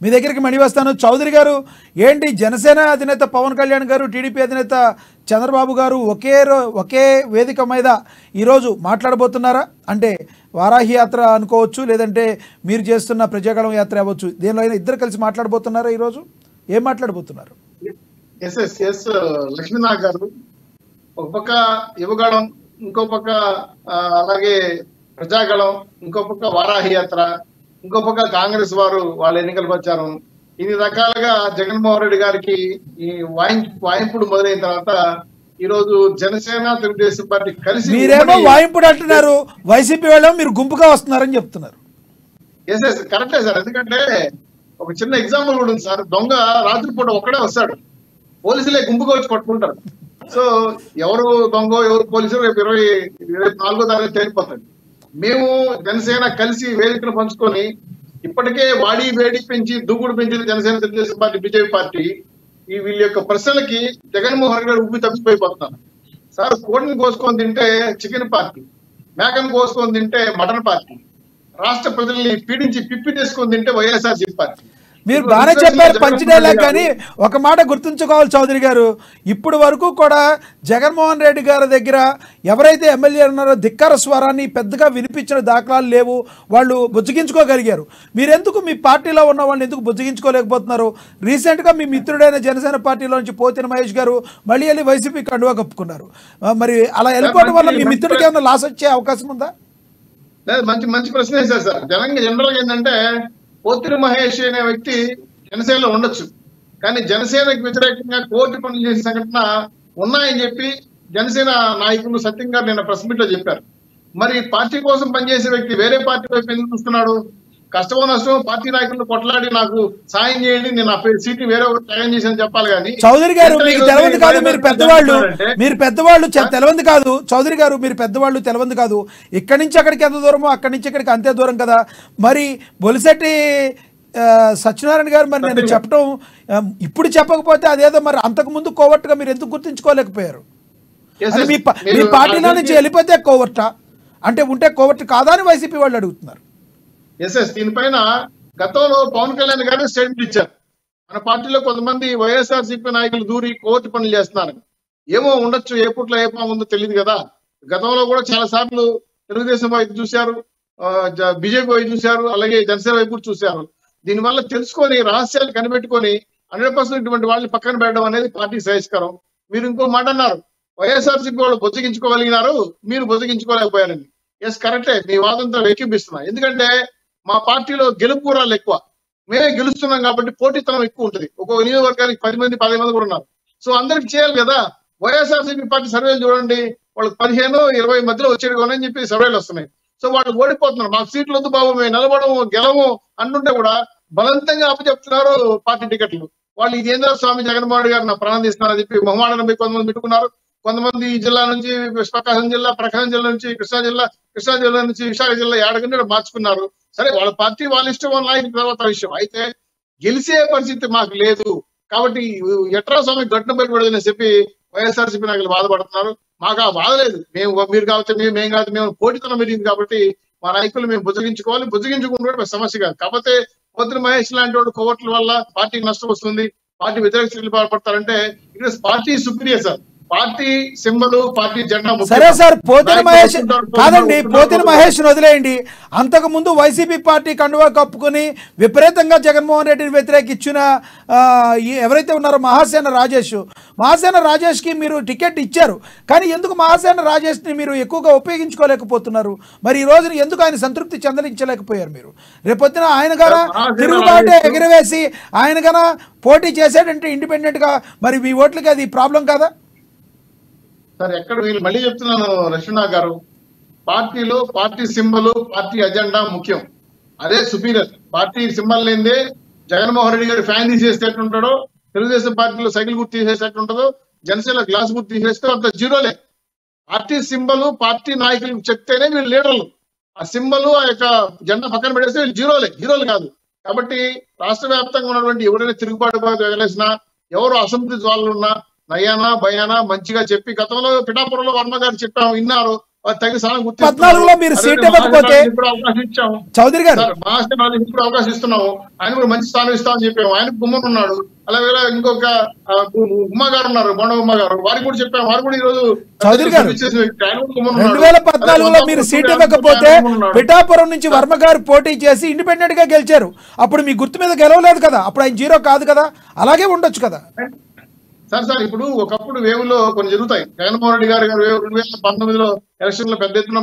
మీ దగ్గరికి మళ్ళీ వస్తాను. చౌదరి గారు, ఏంటి జనసేన అధినేత పవన్ కళ్యాణ్ గారు, టీడీపీ అధినేత చంద్రబాబు గారు ఒకే వేదిక మీద ఈరోజు మాట్లాడబోతున్నారా? అంటే వారాహి యాత్ర అనుకోవచ్చు, లేదంటే మీరు చేస్తున్న ప్రజాగళం యాత్ర అవ్వచ్చు, దేనిలో అయినా ఇద్దరు కలిసి మాట్లాడబోతున్నారా? ఈరోజు ఏం మాట్లాడబోతున్నారు? ఎస్ లక్ష్మీనాథ్ గారు, ఒక పక్క యువగళం, ఇంకో పక్క అలాగే ప్రజాగళం, ఇంకో పక్క వారాహి యాత్ర, ఇంకో పక్క కాంగ్రెస్ వారు వాళ్ళ ఎన్నికల ప్రచారం, ఇన్ని రకాలుగా జగన్మోహన్ రెడ్డి గారికి ఈ వాయింపుడు మొదలైన తర్వాత ఈ రోజు జనసేన తెలుగుదేశం పార్టీ కలిసి, మీరేమో వాయింపుడు అంటున్నారు, వైసీపీ వాళ్ళు మీరు గుంపుగా వస్తున్నారని చెప్తున్నారు. ఎస్ కరెక్టే సార్. ఎందుకంటే ఒక చిన్న ఎగ్జాంపుల్ కూడా ఉంది సార్. దొంగ రాత్రిపూట ఒక్కడే వస్తాడు, పోలీసులే గుంపుగా వచ్చి పట్టుకుంటారు. సో ఎవరు దొంగ ఎవరు పోలీసులు రేపు 24వ తారీఖు తేలిపోతుంది. మేము జనసేన కలిసి వేదికను పంచుకొని ఇప్పటికే వాడి వేడి పెంచి దూకుడు పెంచిన Janasena Telugu Desam party, BJP party ఈ వీళ్ళ యొక్క ప్రశ్నలకి జగన్మోహన్ రెడ్డి గారు ఉబ్బి తప్పిపోయిపోతున్నారు సార్. కోడిని కోసుకొని తింటే చికెన్ పార్టీ, మేకను కోసుకొని తింటే మటన్ పార్టీ, రాష్ట్ర ప్రజల్ని పీడించి పిప్పి తీసుకొని తింటే వైఎస్ఆర్సీపీ పార్టీ. మీరు బాగానే చెప్పారు పంచ్ డైలాగ్, కానీ ఒక మాట గుర్తుంచుకోవాలి చౌదరి గారు, ఇప్పుడు వరకు కూడా జగన్మోహన్ రెడ్డి గారి దగ్గర ఎవరైతే ఎమ్మెల్యే ఉన్నారో ధిక్కార స్వరాన్ని పెద్దగా వినిపించిన దాఖలాలు లేవు. వాళ్ళు బుజ్జగించుకోగలిగారు. మీరెందుకు మీ పార్టీలో ఉన్న వాళ్ళని ఎందుకు బుజ్జగించుకోలేకపోతున్నారు? రీసెంట్గా మీ మిత్రుడైన జనసేన పార్టీలో నుంచి పోతిన మహేష్ గారు మళ్ళీ వెళ్ళి వైసీపీ కండువా కప్పుకున్నారు. మరి అలా వెళ్ళిపోవడం వల్ల మీ మిత్రుడికి ఏమైనా లాస్ వచ్చే అవకాశం ఉందా? మంచి ప్రశ్న వేశారు సార్. జనరల్గా ఏంటంటే పోతిన మహేష్ అనే వ్యక్తి జనసేనలో ఉండొచ్చు, కానీ జనసేనకు వ్యతిరేకంగా కోర్టు పనులు చేసిన సంఘటన ఉన్నాయని చెప్పి జనసేన నాయకులు సత్యం గారు నిన్న ప్రెస్ మీట్ లో చెప్పారు. మరి పార్టీ కోసం పనిచేసే వ్యక్తి వేరే పార్టీ వైపు ఎందుకు చూస్తున్నాడు? కష్టమో నష్టమో పార్టీ నాయకులను కొట్లాడి నాకు సాయం చేయండి, నేను నా సీట్లు వేరే సాయం చేసి చెప్పాలి. కానీ చౌదరి గారు మీకు తెలవంది కాదు, మీరు పెద్దవాళ్ళు తెలవంది కాదు. చౌదరి గారు మీరు పెద్దవాళ్ళు తెలవంది కాదు. ఇక్కడి నుంచి అక్కడికి ఎంత దూరమో అక్కడి నుంచి ఇక్కడికి అంతే దూరం కదా. మరి బొలిశెట్టి సత్యనారాయణ గారు మరి నేను చెప్పడం ఇప్పుడు చెప్పకపోతే అదేదో మరి అంతకు ముందు కోవర్ట్గా మీరు ఎందుకు గుర్తించుకోలేకపోయారు? మీ పార్టీలో నుంచి వెళ్ళిపోతే కోవర్టా అంటే ఉంటే కోవర్ట్ కాదా అని వైసీపీ వాళ్ళు అడుగుతున్నారు. దీనిపైన గతంలో పవన్ కళ్యాణ్ గారు స్టేట్మెంట్ ఇచ్చారు. మన పార్టీలో కొంతమంది వైఎస్ఆర్సీపీ నాయకులు దూరి కోర్టు పనులు చేస్తున్నారు. ఏమో ఉండొచ్చు, ఏ పుట్లో ఏ పాము ఉందో తెలియదు కదా. గతంలో కూడా చాలా సార్లు తెలుగుదేశం వైపు చూశారు, బీజేపీ వైపు చూశారు, అలాగే జనసేన వైపు చూశారు. దీనివల్ల తెలుసుకొని రహస్యాలు కనిపెట్టుకొని 100% ఇటువంటి వాళ్ళని పక్కన పెట్టడం అనేది పార్టీ శ్రేయస్కరం. మీరు ఇంకో మాట అన్నారు, వైఎస్ఆర్సీపీ వాళ్ళు బొజ్జగించుకోగలిగినారు, మీరు బొజ్జగించుకోలేకపోయారని. ఎస్ కరెక్టే, మీ వాదంతో వెక్కిపిస్తున్నా. ఎందుకంటే మా పార్టీలో గెలుపు కూరాలు ఎక్కువ, మేమే గెలుస్తున్నాం కాబట్టి పోటీతనం ఎక్కువ ఉంటుంది. ఒక్కొక్క నియోజకవర్గానికి 10 మంది 15 మంది కూడా ఉన్నారు. సో అందరికి చేయాలి కదా. వైఎస్ఆర్సీపీ పార్టీ సర్వేలు చూడండి, వాళ్ళకి 15-20 మధ్యలో వచ్చేది చెప్పి సర్వేలు వస్తున్నాయి. సో వాళ్ళు ఓడిపోతున్నారు. మాకు సీట్లు వద్దు బాబు, మేము నిలబడము గెలము అంటుంటే కూడా బలవంతంగా అప్పచెప్తున్నారు పార్టీ టికెట్లు. వాళ్ళు ఇదేంద్ర స్వామి జగన్మోహన్ గారు నా ప్రాణం తీస్తున్నారని చెప్పి మొహమాటం కొంతమంది పెట్టుకున్నారు. కొంతమంది ఈ జిల్లా నుంచి ప్రకాశం జిల్లా నుంచి కృష్ణా జిల్లా నుంచి విశాఖ జిల్లా ఏడగంటే మార్చుకున్నారు. సరే వాళ్ళ పార్టీ వాళ్ళ ఇష్టం, వాళ్ళ నాయకుల తర్వాత విషయం. అయితే గెలిచే పరిస్థితి మాకు లేదు. కాబట్టి ఎట్రా స్వామి గట్టున బయటపడదని చెప్పి వైఎస్ఆర్సీపీ నాయకులు బాధపడుతున్నారు. మాకు ఆ బాధ లేదు. మీరు కాబట్టి మేము కాదు, మేము పోటీతనం పెరిగింది కాబట్టి మా నాయకులు మేము బుజ్జగించుకోవాలి. బుజ్జగించుకుంటే సమస్య కాదు. కాకపోతే పొద్దున మహేష్ లాంటి వాడు కోవట్ల వల్ల పార్టీకి నష్టం వస్తుంది, పార్టీ వ్యతిరేక చర్యలు పాల్పడతారంటే ఇక్కడ party superior sir. Party symbol, party జెండా. సరే సార్, పోతిన మహేష్ కాదండి, పోతిన మహేష్ వదిలేయండి. అంతకు ముందు వైసీపీ పార్టీ కండువా కప్పుకొని విపరీతంగా జగన్మోహన్ రెడ్డిని వ్యతిరేకించిన ఎవరైతే ఉన్నారో మహాసేన రాజేష్కి మీరు టికెట్ ఇచ్చారు. కానీ ఎందుకు మహాసేన రాజేష్ని మీరు ఎక్కువగా ఉపయోగించుకోలేకపోతున్నారు? మరి ఈ రోజున ఎందుకు ఆయన సంతృప్తి చెందలించలేకపోయారు మీరు? రేపొద్దున ఆయన గాన తిరుగుబాటే ఎగిరవేసి ఆయన గాన పోటీ చేశాడంటే ఇండిపెండెంట్గా, మరి మీ ఓట్లకి అది ప్రాబ్లం కాదా? సార్ ఎక్కడ వీళ్ళు మళ్ళీ చెప్తున్నాను లక్ష్మణ గారు, పార్టీలో పార్టీ సింబల్, పార్టీ అజెండా ముఖ్యం. అదే సుపీరియర్. పార్టీ సింబల్ లేదే జగన్మోహన్ రెడ్డి గారు ఫ్యాన్ తీసేసేటట్టుంటాడో, తెలుగుదేశం పార్టీలో సైకిల్ గుర్తు తీసేసేటట్టుంటదో, జనసేన గ్లాస్ గుర్తు తీసేస్తే అంత జీరోలే. పార్టీ సింబల్, పార్టీ నాయకులకు చెప్తేనే వీళ్ళు లీడర్లు. ఆ సింబల్, ఆ యొక్క జెండా పక్కన పెడేస్తే వీళ్ళు హీరోలు కాదు. కాబట్టి రాష్ట్ర వ్యాప్తంగా ఉన్నటువంటి ఎవరైనా తిరుగుబాటు వదిలేసినా, ఎవరు అసంతృప్తి వాళ్ళున్నా నయానా భయానా మంచిగా చెప్పి, గతంలో పిఠాపురంలో వర్మ గారు చెప్పాము, విన్నారు. తగిన స్థానం 14లో మీరు సీట్ ఇవ్వకపోతే చౌదరి గారు ఇప్పుడు అవకాశం ఇస్తున్నాము. ఆయన కూడా మంచి స్థానం ఇస్తామని చెప్పాము. ఆయన గుమ్మన్ ఉన్నాడు. అలాగే ఇంకొక ఉమ్మ గారు ఉన్నారు, బొండ ఉమ్మ గారు, వారికి కూడా చెప్పాము. వారు కూడా ఈ రోజు చౌదరి గారు 2014లో మీరు సీట్ ఇవ్వకపోతే పిఠాపురం నుంచి వర్మ గారు పోటీ చేసి ఇండిపెండెంట్ గా గెలిచారు. అప్పుడు మీ గుర్తు మీద గెలవలేదు కదా, అప్పుడు ఆయన జీరో కాదు కదా, అలాగే ఉండొచ్చు కదా సార్. ఇప్పుడు ఒకప్పుడు వేవులో కొన్ని జరుగుతాయి. జగన్మోహన్ రెడ్డి గారు 2019లో ఎలక్షన్ లో పెద్ద ఎత్తున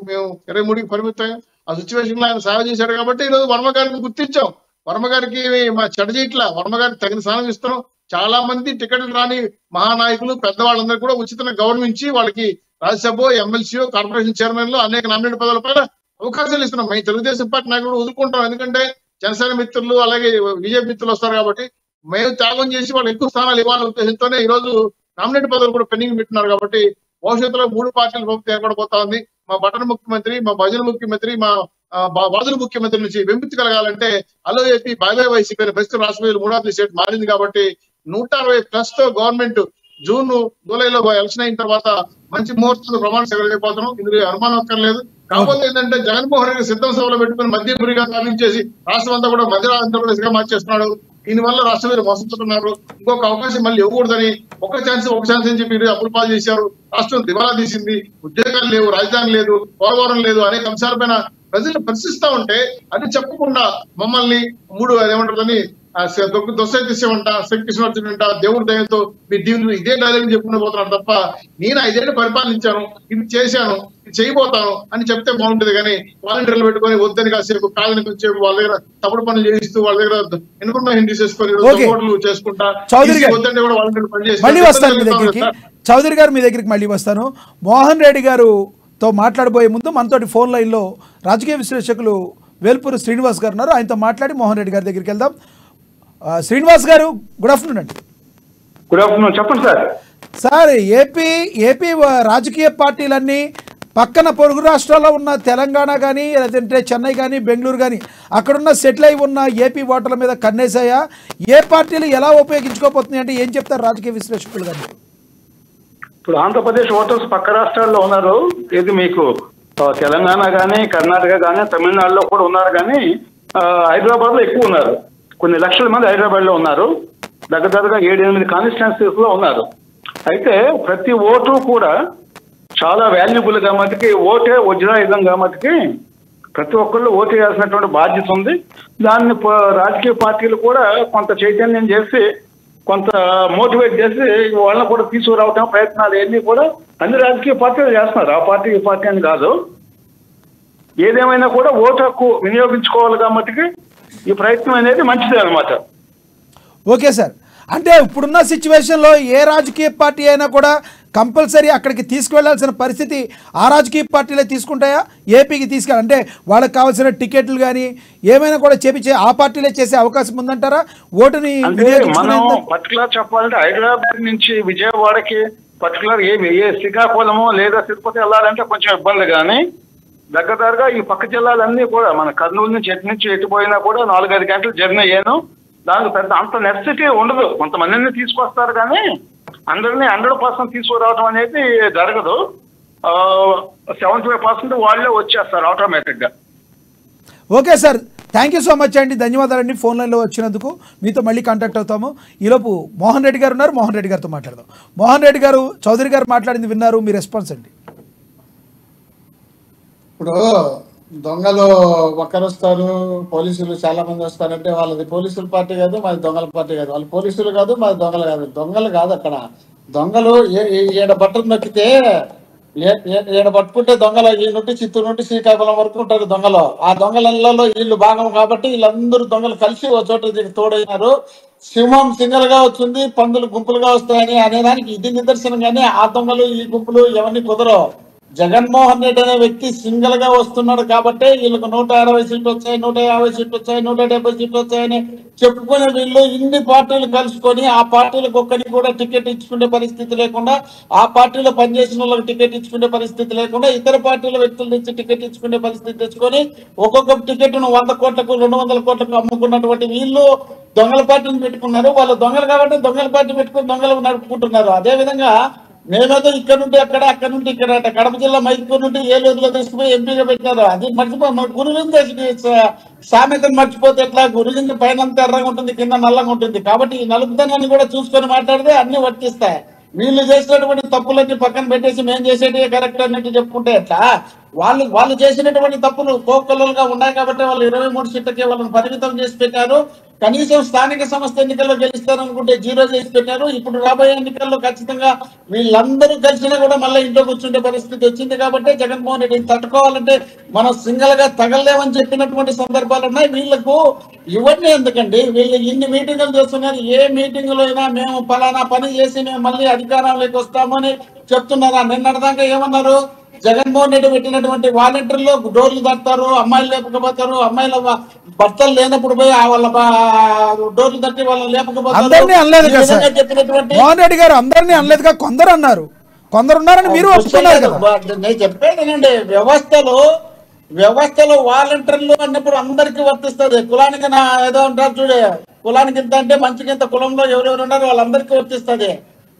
మేము 23కి పరిమితం. ఆ సిచ్యువేషన్ లో ఆయన సేవ చేశాడు కాబట్టి ఈ రోజు వర్మ గారిని గుర్తించాం. వర్మ గారికి మా చెడజీట్ల వర్మ గారికి తగిన స్థానం ఇస్తున్నాం. చాలా మంది టికెట్లు రాని మహానాయకులు పెద్దవాళ్ళందరూ కూడా ఉచితంగా గౌరవించి వాళ్ళకి రాజ్యసభ, ఎమ్మెల్సీ, కార్పొరేషన్ చైర్మన్ లో అనేక నామినేట్ పదవుల పైన అవకాశాలు ఇస్తున్నాం. మేము తెలుగుదేశం పార్టీ నాయకులు వదులుకుంటాం. ఎందుకంటే జనసేన మిత్రులు అలాగే బీజేపీ మిత్రులు వస్తారు కాబట్టి మేము త్యాగం చేసి వాళ్ళు ఎక్కువ స్థానాలు ఇవ్వాలనే ఉద్దేశంతోనే ఈ రోజు నామినేట్ పదవులు కూడా పెండింగ్ పెట్టినారు. కాబట్టి భవిష్యత్తులో 3 పార్టీల ప్రభుత్వం ఏర్పడబోతా ఉంది. మా బటన్ ముఖ్యమంత్రి, మా భజన ముఖ్యమంత్రి, మా బాధుల ముఖ్యమంత్రి నుంచి విముక్తి కలగాలంటే అలో ఏపీ బాయ్ వైసీపీ అనే ప్రస్తుతం రాష్ట్ర 3వ స్టేట్ మారింది. కాబట్టి 160+ తో గవర్నమెంట్ జూన్ జూలైలో ఎలక్షన్ అయిన తర్వాత మంచి ముహూర్తంలో ప్రమాణ స్వీకరించబోతున్నాం. ఇందులో అనుమానం అక్కర్లేదు. కాకపోతే ఏంటంటే జగన్మోహన్ రెడ్డి సిద్ధం సభలో పెట్టుకుని మధ్యపురిగా సాధించేసి రాష్ట్రం అంతా కూడా మధ్య ఆంధ్రప్రదేశ్ గా మార్చేస్తున్నాడు. దీనివల్ల రాష్ట్ర మీద మోసపోతున్నారు. ఇంకొక అవకాశం మళ్ళీ ఇవ్వకూడదని ఒక ఛాన్స్ అని చెప్పి అప్పులు పాలు చేశారు. రాష్ట్రం దివాలా తీసింది. ఉద్యోగాలు లేవు, రాజధాని లేదు, పోలవరం లేదు, అనేక అంశాలపైన ప్రజలు ప్రశ్నిస్తా ఉంటే అది చెప్పకుండా మమ్మల్ని 3 ఏమంటారని దొస్సంట శ్రీకృష్ణార్జునంట దేవుడి దయతో మీ దీవులు ఇదే డైలాగ్ చెప్పుకుని పోతున్నారు తప్ప నేను 5 ఏళ్ళు పరిపాలించాను, ఇది చేశాను, ఇది చేయబోతాను అని చెప్తే బాగుంటుంది. కానీ వాలంటీర్లు పెట్టుకొని వద్దని కాసేపు కాదని కొంచెం వాళ్ళ దగ్గర తప్పుడు పనులు చేయిస్తూ వాళ్ళ దగ్గర ఇన్ఫర్మేషన్ తీసేసుకొని ఓట్లు చేసుకుంటా వద్దంటే కూడా వాలంటీర్లు పని చేస్తారు. చౌదరి గారు మీ దగ్గరికి మళ్ళీ వస్తాను. మోహన్ రెడ్డి గారుతో మాట్లాడబోయే ముందు మనతోటి ఫోన్ లైన్లో రాజకీయ విశ్లేషకులు వేల్పూరి శ్రీనివాస్ గారు ఉన్నారు. ఆయనతో మాట్లాడి మోహన్ రెడ్డి గారి దగ్గరికి వెళ్దాం. శ్రీనివాస్ గారు, గుడ్ ఆఫ్టర్నూన్ అండి. గుడ్ ఆఫ్టర్నూన్, చెప్పండి సార్. సార్, ఏపీ రాజకీయ పార్టీలన్నీ పక్కన పొరుగు రాష్ట్రాల్లో ఉన్న తెలంగాణ కానీ లేదంటే చెన్నై కానీ బెంగళూరు కానీ అక్కడున్న సెటిల్ అయి ఉన్న ఏపీ ఓటర్ల మీద కన్నేసాయా? ఏ పార్టీలు ఎలా ఉపయోగించుకోబోతున్నాయి అంటే ఏం చెప్తారు రాజకీయ విశ్లేషకులు గారు? ఇప్పుడు ఆంధ్రప్రదేశ్ ఓటర్స్ పక్క రాష్ట్రాల్లో ఉన్నారు. ఇది మీకు తెలంగాణ కానీ కర్ణాటక కానీ తమిళనాడులో కూడా ఉన్నారు. కానీ హైదరాబాద్లో ఎక్కువ ఉన్నారు. కొన్ని లక్షల మంది హైదరాబాద్లో ఉన్నారు. దగ్గరగా 7-8 కాన్స్టిట్యున్సీస్ లో ఉన్నారు. అయితే ప్రతి ఓటు కూడా చాలా వాల్యుబుల్ గా మటుకి ఓటే వజ్రాయుధం గా మటుకి ప్రతి ఒక్కళ్ళు ఓటు వేయాల్సినటువంటి బాధ్యత ఉంది. దాన్ని రాజకీయ పార్టీలు కూడా కొంత చైతన్యం చేసి కొంత మోటివేట్ చేసి వాళ్ళని కూడా తీసుకురావటం ప్రయత్నాలు అన్నీ కూడా అన్ని రాజకీయ పార్టీలు చేస్తున్నారు. ఆ పార్టీ ఈ పార్టీ అని కాదు. ఏదేమైనా కూడా ఓటు హక్కు వినియోగించుకోవాలి కాబట్టి ఈ ప్రయత్నం అనేది మంచిదే అనమాట. ఓకే సార్, అంటే ఇప్పుడున్న సిచ్యువేషన్లో ఏ రాజకీయ పార్టీ అయినా కూడా కంపల్సరీ అక్కడికి తీసుకువెళ్లాల్సిన పరిస్థితి ఆ రాజకీయ పార్టీలే తీసుకుంటాయా? ఏపీకి తీసుకెళ్ళి వాళ్ళకి కావాల్సిన టికెట్లు కానీ ఏమైనా కూడా చేపించే ఆ పార్టీలే చేసే అవకాశం ఉందంటారా? ఓటుని మనం పర్టికులర్ చెప్పాలంటే హైదరాబాద్ నుంచి విజయవాడకి పర్టికులర్ ఏ శ్రీకాకుళము లేదా తిరుపతి వెళ్ళాలంటే కొంచెం ఇబ్బంది. కానీ దగ్గరగా ఈ పక్క జిల్లాలన్నీ కూడా మన కర్నూలు నుంచి ఎటు ఎటుపోయినా కూడా 4-5 గంటలు జర్నీ అయ్యాను. దానికి పెద్ద అంత నెసెసిటీ ఉండదు. కొంతమందిని తీసుకొస్తారు కానీ అందరినీ 100% తీసుకురావడం అనేది జరగదు. 75% వాళ్ళే వచ్చేస్తారు ఆటోమేటిక్ గా. Okay sir, thank you so much అండి, ధన్యవాదాలండి ఫోన్ లైన్లో వచ్చినందుకు. మీతో మళ్ళీ కాంటాక్ట్ అవుతాము. ఈలోపు మోహన్ రెడ్డి గారు ఉన్నారు, మోహన్ రెడ్డి గారితో మాట్లాడదాం. మోహన్ రెడ్డి గారు, చౌదరి గారు మాట్లాడింది విన్నారు, మీ రెస్పాన్స్ అండి. ఇప్పుడు దొంగలు ఒకరు వస్తారు, పోలీసులు చాలా మంది వస్తారంటే వాళ్ళది పోలీసుల పార్టీ కాదు, మాది దొంగల పార్టీ కాదు. వాళ్ళు పోలీసులు కాదు, మాది దొంగలు కాదు. దొంగలు కాదు అక్కడ. దొంగలు ఈడ బట్టలు నొక్కితే ఈడ పట్టుకుంటే దొంగలు ఈ నుండి చిత్తూరు నుండి శ్రీకాకుళం వరకు ఉంటారు దొంగలు. ఆ దొంగలలో వీళ్ళు భాగం కాబట్టి వీళ్ళందరూ దొంగలు కలిసి ఒక చోట తోడైనారు. సింహం సింగల్ గా వచ్చింది, పందులు గుంపులుగా వస్తాయని అనేదానికి ఇది నిదర్శనం. కానీ ఆ దొంగలు ఈ గుంపులు ఎవరిని కుదరవు. జగన్మోహన్ రెడ్డి అనే వ్యక్తి సింగిల్ గా వస్తున్నాడు కాబట్టి వీళ్ళకి 160 సీట్లు వచ్చాయి, 150 సీట్లు వచ్చాయి, 170 సీట్లు వచ్చాయని చెప్పుకునే వీళ్ళు ఇన్ని పార్టీలు కలుసుకొని ఆ పార్టీలకు ఒక్కరికి కూడా టికెట్ ఇచ్చుకునే పరిస్థితి లేకుండా, ఆ పార్టీలో పనిచేసిన వాళ్ళకి టికెట్ ఇచ్చుకునే పరిస్థితి లేకుండా, ఇతర పార్టీల వ్యక్తుల నుంచి టికెట్ ఇచ్చుకునే పరిస్థితి తెచ్చుకొని ఒక్కొక్క టికెట్ ను 100 కోట్లకు 200 కోట్లకు అమ్ముకున్నటువంటి వీళ్ళు దొంగల పార్టీని పెట్టుకున్నారు. వాళ్ళు దొంగలు కాబట్టి దొంగల పార్టీ పెట్టుకుని దొంగలు నడుపుకుంటున్నారు. అదే విధంగా మేమేదో ఇక్కడ నుండి అక్కడ, అక్కడ నుండి ఇక్కడ, కడప జిల్లా మైదుకూరు నుండి ఏలూరులో తీసుకుపోయి ఎంపీగా పెట్టినారు. అది గురులింద సామెతను మర్చిపోతే ఎట్లా? గురులింద పైన అంతా ఎర్రగా ఉంటుంది, కింద నల్లగా ఉంటుంది. కాబట్టి ఈ నలుపుతనాన్ని కూడా చూసుకొని మాట్లాడితే అన్ని వర్తిస్తాయి. వీళ్ళు చేసినటువంటి తప్పులన్నీ పక్కన పెట్టేసి మేము చేసేటి కరెక్ట్ అన్నట్టు చెప్పుకుంటే ఎట్లా? వాళ్ళు చేసినటువంటి తప్పులు కోకొల్లలుగా ఉన్నాయి కాబట్టి వాళ్ళు 23 సీట్లకే వాళ్ళని పరిమితం చేసి పెట్టారు. కనీసం స్థానిక సంస్థ ఎన్నికల్లో గెలుస్తారనుకుంటే 0 చేసి పెట్టారు. ఇప్పుడు రాబోయే ఎన్నికల్లో ఖచ్చితంగా వీళ్ళందరూ కలిసినా కూడా మళ్ళీ ఇంట్లో కూర్చుంటే పరిస్థితి వచ్చింది. కాబట్టి జగన్మోహన్ రెడ్డిని తట్టుకోవాలంటే మనం సింగల్ గా తగలలేమని చెప్పినటువంటి సందర్భాలు ఉన్నాయి. వీళ్ళకు ఇవన్నీ ఎందుకండి? వీళ్ళు ఇన్ని మీటింగులు చేస్తున్నారు. ఏ మీటింగులో అయినా మేము ఫలానా పని చేసి మేము మళ్ళీ అధికారంలోకి వస్తామని చెప్తున్నారా? నిన్నటిదాకా ఏమన్నారు? జగన్మోహన్ రెడ్డి పెట్టినటువంటి వాలంటీర్లు డోర్లు తడతారు, అమ్మాయిలు లేపకపోతారు, అమ్మాయిల భర్తలు లేనప్పుడు పోయి వాళ్ళ డోర్లు తట్టి వాళ్ళని లేపకపోతారు. మోహన్ రెడ్డి గారు అందరినీ అనలేదుగా, కొందరు అన్నారు, కొందరు ఉన్నారని మీరు ఒప్పుకున్నారు కదా. నేను చెప్పేదేనండి, వ్యవస్థలో వాలంటీర్లు అన్నప్పుడు అందరికీ వర్తిస్తుంది. కులానికి ఏదో ఉంటారు చూడే, కులానికి ఇంత అంటే మంచికి ఇంత, కులంలో ఎవరెవరు ఉన్నారో వాళ్ళందరికీ వర్తిస్తుంది.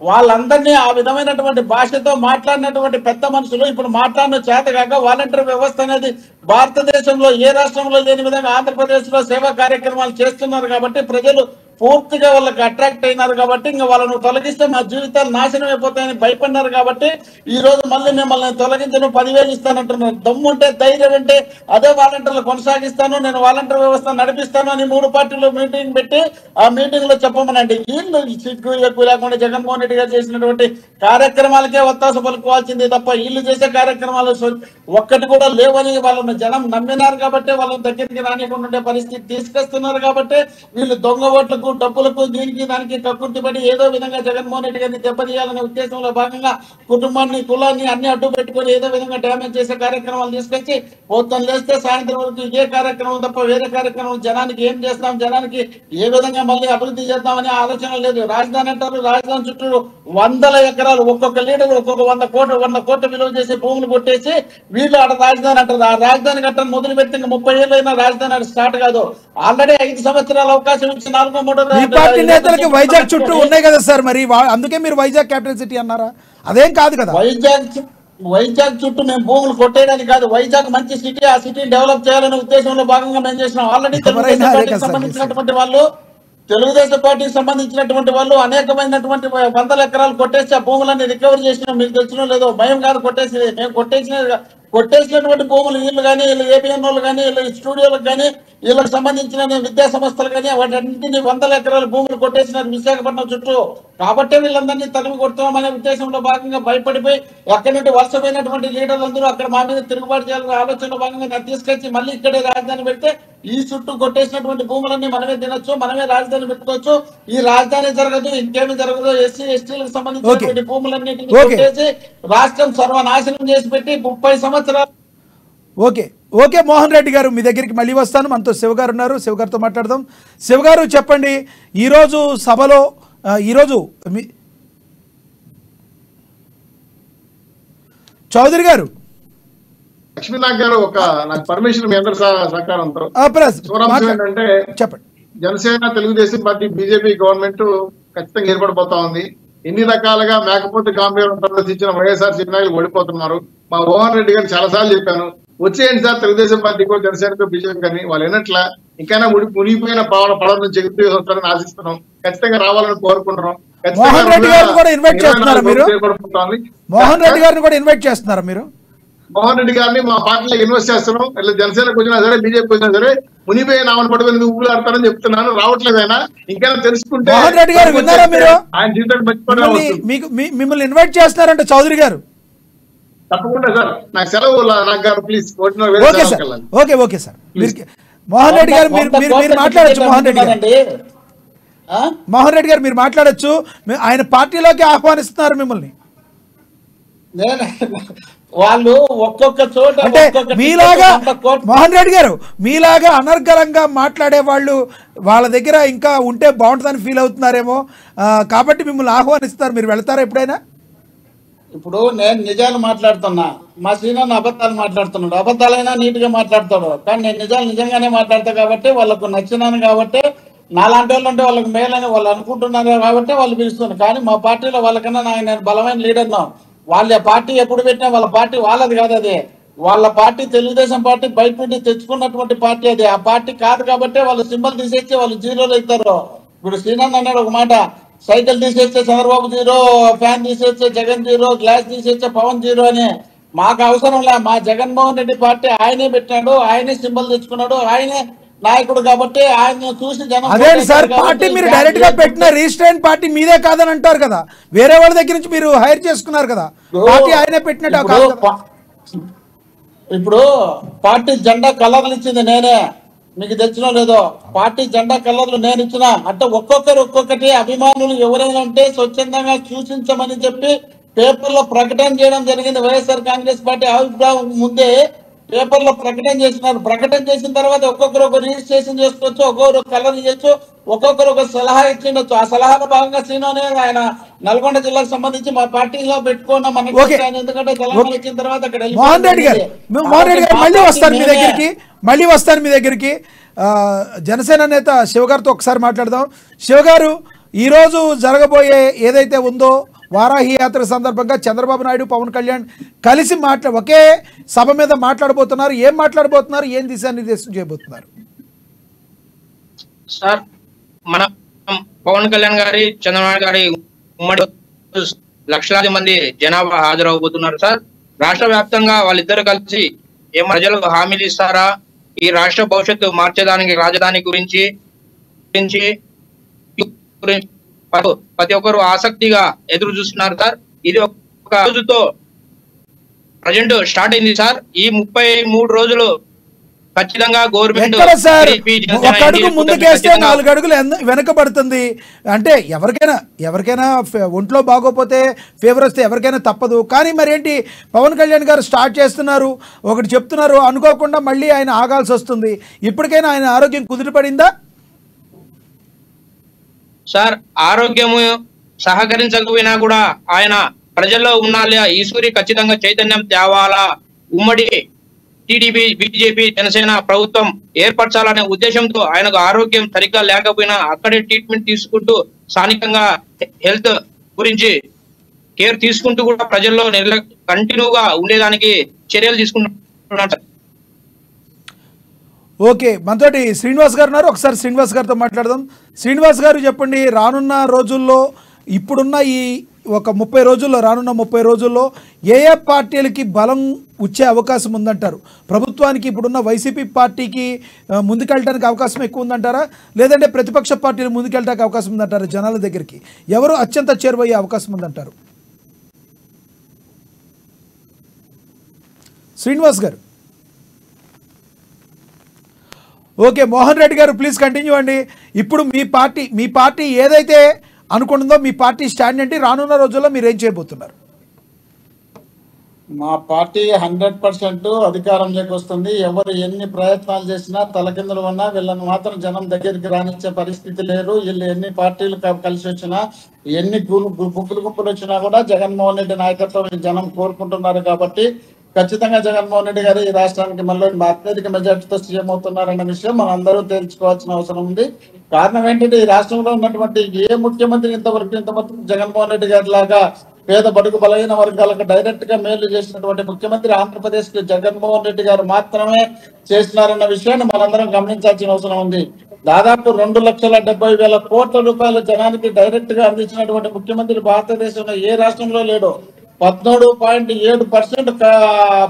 వాళ్ళందరినీ ఆ విధమైనటువంటి భాషతో మాట్లాడినటువంటి పెద్ద మనుషులు ఇప్పుడు మాట్లాడిన చేతగాక వాలంటీర్ వ్యవస్థ అనేది భారతదేశంలో ఏ రాష్ట్రంలో లేని విధంగా ఆంధ్రప్రదేశ్ లో సేవా కార్యక్రమాలు చేస్తున్నారు కాబట్టి ప్రజలు పూర్తిగా వాళ్ళకి అట్రాక్ట్ అయినారు. కాబట్టి ఇంకా వాళ్ళను తొలగిస్తే మా జీవితాలు నాశనం అయిపోతాయని భయపడినారు. కాబట్టి ఈ రోజు మళ్ళీ మిమ్మల్ని తొలగించను 10,000 ఇస్తానంటున్నారు. దమ్ముంటే ధైర్యం అంటే అదే వాలంటీర్లు కొనసాగిస్తాను, నేను వాలంటీర్ వ్యవస్థ నడిపిస్తాను అని 3 పార్టీలు మీటింగ్ పెట్టి ఆ మీటింగ్ లో చెప్పమనండి. వీళ్ళు సిగ్గు ఎక్కువ లేకుండా జగన్మోహన్ రెడ్డి గారు చేసినటువంటి కార్యక్రమాలకే ఒత్తాస పలుకోవాల్సిందే తప్ప వీళ్ళు చేసే కార్యక్రమాలు ఒక్కటి కూడా లేవని వాళ్ళని జనం నమ్మినారు. కాబట్టి వాళ్ళని దగ్గరికి రానికుండా పరిస్థితి తీసుకొస్తున్నారు. కాబట్టి వీళ్ళు దొంగ ఓట్లకు, డబ్బులకు, దీనికి దానికి కక్కుర్తిపడి ఏదో విధంగా జగన్మోహన్ రెడ్డి గారిని దెబ్బతీయాలనే ఉద్దేశంలో భాగంగా కుటుంబాన్ని, కులాన్ని అన్ని అడ్డు పెట్టుకుని ఏదో విధంగా డ్యామేజ్ చేసే కార్యక్రమాలు తీసుకొచ్చి పొద్దున్న లేస్తే సాయంత్రం వరకు ఇదే కార్యక్రమం తప్ప వేరే కార్యక్రమం జనానికి ఏం చేస్తాం, జనానికి ఏ విధంగా మళ్ళీ అభివృద్ధి చేద్దామనే ఆలోచన లేదు. రాజధాని అంటారు, రాజధాని చుట్టూ 100 ఎకరాలు ఒక్కొక్క లీడర్ ఒక్కొక్క 100 కోట్లు విలువ చేసి భూములు కొట్టేసి వీళ్ళు ఆడ రాజధాని అంటారు. ఆ రాజధాని కట్టడం మొదలు పెడితే ఇంకా 30 ఏళ్ళు అయినా రాజధాని ఆడ స్టార్ట్ కాదు. ఆల్రెడీ 5 సంవత్సరాల అవకాశం ఇచ్చి 4 మీ పార్టీ నేతలకి వైజాగ్ చుట్టూ ఉన్నాయి కదా సార్, మరి అందుకే మీరు వైజాగ్ క్యాపిటల్ సిటీ అన్నారా? అదేం కాదు కదా. వైజాగ్ చుట్టూ మేము భూములు కొట్టేయడానికి కాదు, వైజాగ్ మంచి సిటీ, ఆ సిటీని డెవలప్ చేయాలనే ఉద్దేశంలో భాగంగా మేము చేసినాం. ఆల్రెడీ తెలుగుదేశం పార్టీకి సంబంధించినటువంటి వాళ్ళు అనేకమైనటువంటి 100 ఎకరాలు కొట్టేసి ఆ భూములన్నీ రికవర్ చేసినాం. మీకు తెలిసిన లేదో, భయం కాదు కొట్టేసి, మేము కొట్టేసినటువంటి భూములు వీళ్ళు కానీ, వీళ్ళు ఏబిఎన్ వాళ్ళు కానీ, వీళ్ళు స్టూడియోలకు కానీ, వీళ్ళకి సంబంధించిన విద్యా సంస్థలు కానీ వాటిని 100 ఎకరాల భూములు కొట్టేసినారు విశాఖపట్నం చుట్టూ. కాబట్టి వీళ్ళందరినీ తరిమి కొడతామనే ఉద్దేశంలో భాగంగా భయపడిపోయి అక్కడి నుండి వలసపోయినటువంటి లీడర్లందరూ అక్కడ మా మీద తిరుగుబాటు చేయాలనే ఆలోచనలో భాగంగా తీసుకొచ్చి మళ్ళీ ఇక్కడే రాజధాని పెడితే ఈ చుట్టూ కొట్టేసినటువంటి భూములన్నీ మనమే తినొచ్చు, మనమే రాజధాని పెట్టుకోవచ్చు. ఈ రాజధాని జరగదు, ఇంకేమి జరగదు. ఎస్సీ ఎస్టీలకు సంబంధించినటువంటి భూములన్నింటినీ కొట్టేసి రాష్ట్రం సర్వనాశనం చేసి పెట్టి 30 సంవత్సరాలు. ఓకే మోహన్ రెడ్డి గారు, మీ దగ్గరికి మళ్ళీ వస్తాను. మనతో శివగారు ఉన్నారు, శివగారితో మాట్లాడదాం. శివగారు చెప్పండి, ఈరోజు సభలో ఈరోజు చౌదరి గారు, లక్ష్మీనాథ్ గారు, ఒక నాకు పర్మిషన్ మీ అందరి సహకారంతో చెప్పండి. Janasena, Telugu Desam party, BJP government ఖచ్చితంగా ఏర్పడిపోతా ఉంది. ఎన్ని రకాలుగా మేకపోతే గాంభీర్యం ప్రదర్శించిన వైఎస్ఆర్సీపీ నాయకులు ఓడిపోతున్నారు. మా మోహన్ రెడ్డి గారు చాలా సార్లు చెప్పాను, వచ్చేయండి సార్ తెలుగుదేశం పార్టీకో జనసేనకో బీజేపీ కానీ వాళ్ళు వినట్లా. ఇంకైనా మునిగిపోయిన పడవ నుంచి ఎగురు వస్తారని ఆశిస్తున్నాం. ఖచ్చితంగా రావాలని కోరుకుంటున్నాం. మోహన్ రెడ్డి గారిని కూడా ఇన్వైట్ చేస్తున్నారా మీరు? మోహన్ రెడ్డి గారిని కూడా ఇన్వైట్ చేస్తున్నారా మీరు? మోహన్ రెడ్డి గారిని మా పార్టీలో ఇన్వెస్ట్ చేస్తున్నాం. ఇట్లా జనసేనకు వచ్చినా సరే, బీజేపీకి వచ్చినా సరే, మునిపోయి నామని పట్టుకుని ఊళ్ళు ఆడతారని చెప్తున్నాను. రావట్లేదు ఆయన. ఇంకా తెలుసుకుంటే మోహన్ రెడ్డి గారు విన్నారా మీరు? ఆయన జీవితాన్ని మర్చిపోయి మిమ్మల్ని ఇన్వైట్ చేస్తున్నారంటే చౌదరి గారు. తప్పకుండా సార్, నాకు సెలవు నాకు గారు please. Okay sir, okay sir. Mohan Reddy గారు మీరు మాట్లాడచ్చు. మోహన్ రెడ్డి గారు మీరు మాట్లాడచ్చు. ఆయన పార్టీలోకి ఆహ్వానిస్తున్నారు మిమ్మల్ని. వాళ్ళు ఒక్కొక్క చోట అంటే మీలాగా మోహన్ రెడ్డి గారు మీలాగా అనర్గళంగా మాట్లాడే వాళ్ళు వాళ్ళ దగ్గర ఇంకా ఉంటే బాగుంటుందని ఫీల్ అవుతున్నారేమో, కాబట్టి మిమ్మల్ని ఆహ్వానిస్తారు. మీరు వెళ్తారా ఎప్పుడైనా? ఇప్పుడు నేను నిజాలు మాట్లాడుతున్నా, మా శ్రీనాన్న అబద్ధాలు మాట్లాడుతున్నాడు. అబద్ధాలైనా నీట్ గా మాట్లాడతాడు, కానీ నేను నిజాలు నిజంగానే మాట్లాడతా కాబట్టి వాళ్ళకు నచ్చినాను. కాబట్టి నాలాంటి వాళ్ళు అంటే వాళ్ళకి మేలని వాళ్ళు అనుకుంటున్నారు కాబట్టి వాళ్ళు పిలుస్తున్నారు. కానీ మా పార్టీలో వాళ్ళకన్నా నేను బలమైన లీడర్ను. వాళ్ళ పార్టీ ఎప్పుడు పెట్టినా వాళ్ళ పార్టీ వాళ్ళది కాదు, అది వాళ్ళ పార్టీ తెలుగుదేశం పార్టీ బయట నుండి తెచ్చుకున్నటువంటి పార్టీ అది. ఆ పార్టీ కాదు కాబట్టి వాళ్ళు సింబల్ తీసేసి వాళ్ళు జీరోలు అవుతారు. ఇప్పుడు శ్రీనాథ్ అన్నాడు ఒక మాట, సైకిల్ తీసేస్తే చంద్రబాబు జీరో, ఫ్యాన్ తీసేస్తే జగన్ జీరో, గ్లాస్ తీసేస్తే పవన్ జీరో అని. మాకు అవసరం లే. మా జగన్మోహన్ రెడ్డి పార్టీ ఆయనే పెట్టాడు, ఆయనే సింబల్ తెచ్చుకున్నాడు, ఆయనే నాయకుడు కాబట్టి ఆయన చూసి జనం. అదే సార్, పార్టీ మీరు డైరెక్ట్ గా పెట్టిన రిజిస్టర్డ్ పార్టీ మీదే కాదని అంటారు కదా, వేరే వాళ్ళ దగ్గర నుంచి మీరు హైర్ చేసుకున్నారు కదా, పార్టీ ఆయనే పెట్టినట్టు. ఇప్పుడు పార్టీ జెండా కలర్లు ఇచ్చింది నేనే, మీకు తెచ్చినా లేదో. పార్టీ జెండా కలర్లు నేను ఇచ్చిన. అంటే ఒక్కొక్కరు ఒక్కొక్కటి అభిమానులు ఎవరైనా ఉంటే స్వచ్ఛందంగా సూచించమని చెప్పి పేపర్లో ప్రకటన చేయడం జరిగింది. వైఎస్ఆర్ కాంగ్రెస్ పార్టీ ఆవిర్భావం ముందే పేపర్లో ప్రకటన చేసినారు. ప్రకటన చేసిన తర్వాత ఒక్కొక్కరు ఒక రిజిస్ట్రేషన్ చేసుకోవచ్చు, ఒక్కొక్కరు కలర్ చేయొచ్చు, ఒక్కొక్కరు ఒక సలహా ఇచ్చిండొచ్చు. ఆ సలహాలో భాగంగా శ్రీనాథ్ ఆయన నల్గొండ జిల్లాకు సంబంధించి మా పార్టీలో పెట్టుకున్న మనకి, ఎందుకంటే తెలంగాణ ఇచ్చిన తర్వాత అక్కడ మోహన్ రెడ్డి గారు మళ్ళీ వస్తారు మీ దగ్గరికి. జనసేన నేత శివగారితో ఒకసారి మాట్లాడదాం. శివగారు, ఈరోజు జరగబోయే ఏదైతే ఉందో వారాహి యాత్ర సందర్భంగా చంద్రబాబు నాయుడు, పవన్ కళ్యాణ్ కలిసి ఒకే సభ మీద మాట్లాడబోతున్నారు. ఏం మాట్లాడబోతున్నారు, ఏం దిశానిర్దేశం చేయబోతున్నారు? సార్, మన పవన్ కళ్యాణ్ గారి, చంద్రబాబు గారి ఉమ్మడి లక్షలాది మంది జనాభా హాజరవబోతున్నారు. సార్, రాష్ట్ర వ్యాప్తంగా వాళ్ళిద్దరు కలిసి ఏం ప్రజలకు హామీలు ఇస్తారా, ఈ రాష్ట్ర భవిష్యత్తు మార్చేదానికి రాజధాని గురించి ప్రతి ఒక్కరు ఆసక్తిగా ఎదురు చూస్తున్నారు. సార్, ఇది ఒక రోజుతో ప్రజెంట్ స్టార్ట్ అయింది. సార్, ఈ 33 రోజులు ఖచ్చితంగా గవర్నమెంట్ ఒక అడుగు ముందుకేస్తే 4 అడుగులు వెనకబడుతుంది. అంటే ఎవరికైనా ఒంట్లో బాగోపోతే ఫీవర్ వస్తే ఎవరికైనా తప్పదు. కానీ మరేంటి, పవన్ కళ్యాణ్ గారు స్టార్ట్ చేస్తున్నారు, ఒకటి చెప్తున్నారు, అనుకోకుండా మళ్ళీ ఆయన ఆగాల్సి వస్తుంది. ఇప్పటికైనా ఆయన ఆరోగ్యం కుదిరిపడిందా? సార్, ఆరోగ్యము సహకరించకపోయినా కూడా ఆయన ప్రజల్లో ఉండాలి. ఈశ్వరి ఖచ్చితంగా చైతన్యం తేవాలా, ఉమ్మడి టీడీపీ, బీజేపీ, జనసేన ప్రభుత్వం ఏర్పరచాలనే ఉద్దేశంతో ఆయనకు ఆరోగ్యం సరిగ్గా లేకపోయినా అక్కడే ట్రీట్మెంట్ తీసుకుంటూ స్థానికంగా హెల్త్ గురించి కేర్ తీసుకుంటూ కూడా ప్రజల్లో కంటిన్యూగా ఉండేదానికి చర్యలు తీసుకుంటున్నారు. ఓకే, మనతోటి శ్రీనివాస్ గారు ఉన్నారు. ఒకసారి శ్రీనివాస్ గారితో మాట్లాడదాం. శ్రీనివాస్ గారు, చెప్పండి, రానున్న రోజుల్లో, ఇప్పుడున్న ఈ ఒక 30 రోజుల్లో, రానున్న 30 రోజుల్లో ఏ పార్టీలకి బలం వచ్చే అవకాశం ఉందంటారు? ప్రభుత్వానికి ఇప్పుడున్న వైసీపీ పార్టీకి ముందుకెళ్ళడానికి అవకాశం ఎక్కువ ఉందంటారా, లేదంటే ప్రతిపక్ష పార్టీలు ముందుకెళ్ళడానికి అవకాశం ఉందంటారా? జనాల దగ్గరికి ఎవరు అత్యంత చేరువయ్యే అవకాశం ఉందంటారు? శ్రీనివాస్ గారు. ఓకే, మోహన్ రెడ్డి గారు ప్లీజ్ కంటిన్యూ అండి. ఇప్పుడు మీ పార్టీ ఏదైతే అనుకుంటుందో, మీ పార్టీ స్టాండ్ ఏంటి, రానున్న రోజుల్లో మీరు ఏం చేయబోతున్నారు? మా పార్టీ 100% అధికారంలోకి వస్తుంది. ఎవరు ఎన్ని ప్రయత్నాలు చేసినా, తలకిందులు ఉన్నా, వీళ్ళని మాత్రం జనం దగ్గరికి రానిచ్చే పరిస్థితి లేరు. వీళ్ళు ఎన్ని పార్టీలు కలిసి వచ్చినా, ఎన్ని గుంపులు వచ్చినా కూడా జగన్మోహన్ రెడ్డి నాయకత్వం జనం కోరుకుంటున్నారు. కాబట్టి ఖచ్చితంగా జగన్మోహన్ రెడ్డి గారు ఈ రాష్ట్రానికి మళ్ళీ అత్యధిక మెజార్టీతో సీఎం అవుతున్నారన్న విషయం మనం అందరూ తేల్చుకోవాల్సిన అవసరం ఉంది. కారణం ఏంటంటే ఈ రాష్ట్రంలో ఉన్నటువంటి ఏ ముఖ్యమంత్రి ఇంతవరకు జగన్మోహన్ రెడ్డి గారి లాగా పేద బడుగు బలహీన వర్గాలకు డైరెక్ట్ గా మేలు చేసినటువంటి ముఖ్యమంత్రి ఆంధ్రప్రదేశ్ కి జగన్మోహన్ రెడ్డి గారు మాత్రమే చేసినారన్న విషయాన్ని మనందరం గమనించాల్సిన అవసరం ఉంది. దాదాపు 2,70,000 కోట్ల రూపాయల జనానికి డైరెక్ట్ గా అందించినటువంటి ముఖ్యమంత్రి భారతదేశంలో ఏ రాష్ట్రంలో లేడు. 13.7%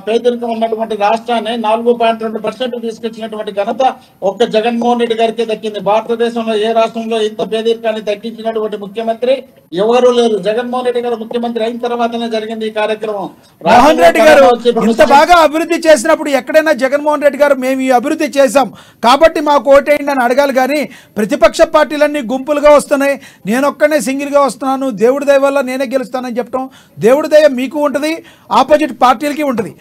పేదరికం ఉన్నటువంటి రాష్ట్రాన్ని 4.2% తీసుకొచ్చినటువంటి ఘనత ఒక్క జగన్మోహన్ రెడ్డి గారికి దక్కింది. భారతదేశంలో ఏ రాష్ట్రంలో ఇంత పేదరికాన్ని తగ్గించినటువంటి ముఖ్యమంత్రి ఎవరు లేరు. జగన్మోహన్ రెడ్డి గారు ముఖ్యమంత్రి అయిన తర్వాతనే జరిగింది ఈ కార్యక్రమం. మోహన్ రెడ్డి గారు ఇంత బాగా అభివృద్ధి చేసినప్పుడు ఎక్కడైనా జగన్మోహన్ రెడ్డి గారు మేము ఈ అభివృద్ధి చేశాం కాబట్టి మాకు ఓటేయండి అని అడగాలి. కానీ ప్రతిపక్ష పార్టీలన్నీ గుంపులుగా వస్తున్నాయి, నేను ఒక్కనే సింగిల్గా వస్తున్నాను, దేవుడి దయ వల్ల నేనే గెలుస్తానని చెప్పడం, దేవుడి దయ మీకు ఉంటుంది, ఆపోజిట్ పార్టీలకి ఉంటుంది.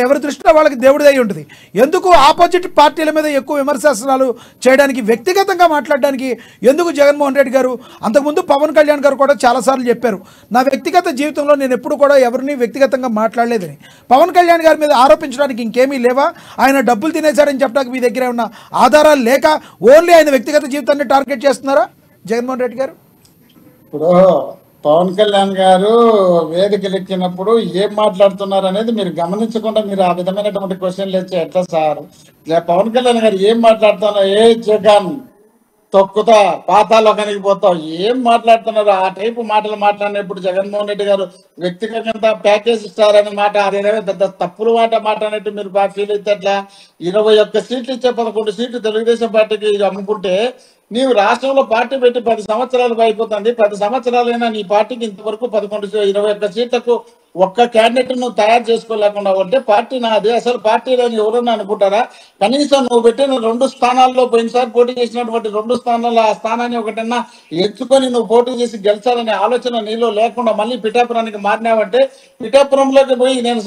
ఎవరి దృష్టిలో వాళ్ళకి దేవుడి దయ ఉంటుంది. ఎందుకు ఆపోజిట్ పార్టీల మీద ఎక్కువ విమర్శనాలు చేయడానికి, వ్యక్తిగతంగా మాట్లాడడానికి ఎందుకు జగన్మోహన్ రెడ్డి గారు? అంతకుముందు పవన్ కళ్యాణ్ గారు కూడా చాలాసార్లు చెప్పారు, నా వ్యక్తిగత జీవితంలో నేను ఎప్పుడు కూడా ఎవరిని వ్యక్తిగతంగా మాట్లాడలేదని. పవన్ కళ్యాణ్ గారి మీద ఆరోపించడానికి ఇంకేమీ లేవా? ఆయన డబ్బులు తినేశారని చెప్పడానికి మీ దగ్గర ఉన్న ఆధారాలు లేక ఓన్లీ ఆయన వ్యక్తిగత జీవితాన్ని టార్గెట్ చేస్తున్నారా జగన్మోహన్ రెడ్డి గారు? ఇప్పుడు పవన్ కళ్యాణ్ గారు వేదికలు ఎక్కినప్పుడు ఏం మాట్లాడుతున్నారు అనేది మీరు గమనించకుండా మీరు ఆ విధమైనటువంటి క్వశ్చన్లు వచ్చి ఎట్లా సార్? పవన్ కళ్యాణ్ గారు ఏం మాట్లాడుతున్నారు? ఏ జగన్ తొక్కుతా పాతాలోకానికి పోతావు, ఏం మాట్లాడుతున్నారు? ఆ టైపు మాటలు మాట్లాడినప్పుడు జగన్మోహన్ రెడ్డి గారు వ్యక్తిగతంగా ప్యాకేజ్ ఇస్తారనే మాట అదేదో పెద్ద తప్పులు మాట్లాడినట్టు మీరు బాగా ఫీల్ అయితే అట్లా 21 సీట్లు ఇచ్చే 11 సీట్లు తెలుగుదేశం పార్టీకి అమ్ముకుంటే నీవు రాష్ట్రంలో పార్టీ పెట్టి 10 సంవత్సరాలు అయిపోతుంది. 10 సంవత్సరాలైనా నీ పార్టీకి ఇంతవరకు 21 సీట్లకు ఒక్క క్యాండిడేట్ నువ్వు తయారు చేసుకోలేకుండా ఉంటే పార్టీ నాది, అసలు పార్టీలో ఎవరన్నా అనుకుంటారా? కనీసం నువ్వు పెట్టిన 2 స్థానాల్లో పోయినసారి పోటీ చేసినటువంటి 2 స్థానాల్లో ఆ స్థానాన్ని ఒకటన్నా ఎంచుకొని నువ్వు పోటీ చేసి గెలిచాలనే ఆలోచన నీలో లేకుండా మళ్ళీ పిఠాపురానికి మారినావంటే, పిఠాపురంలోకి పోయి నేను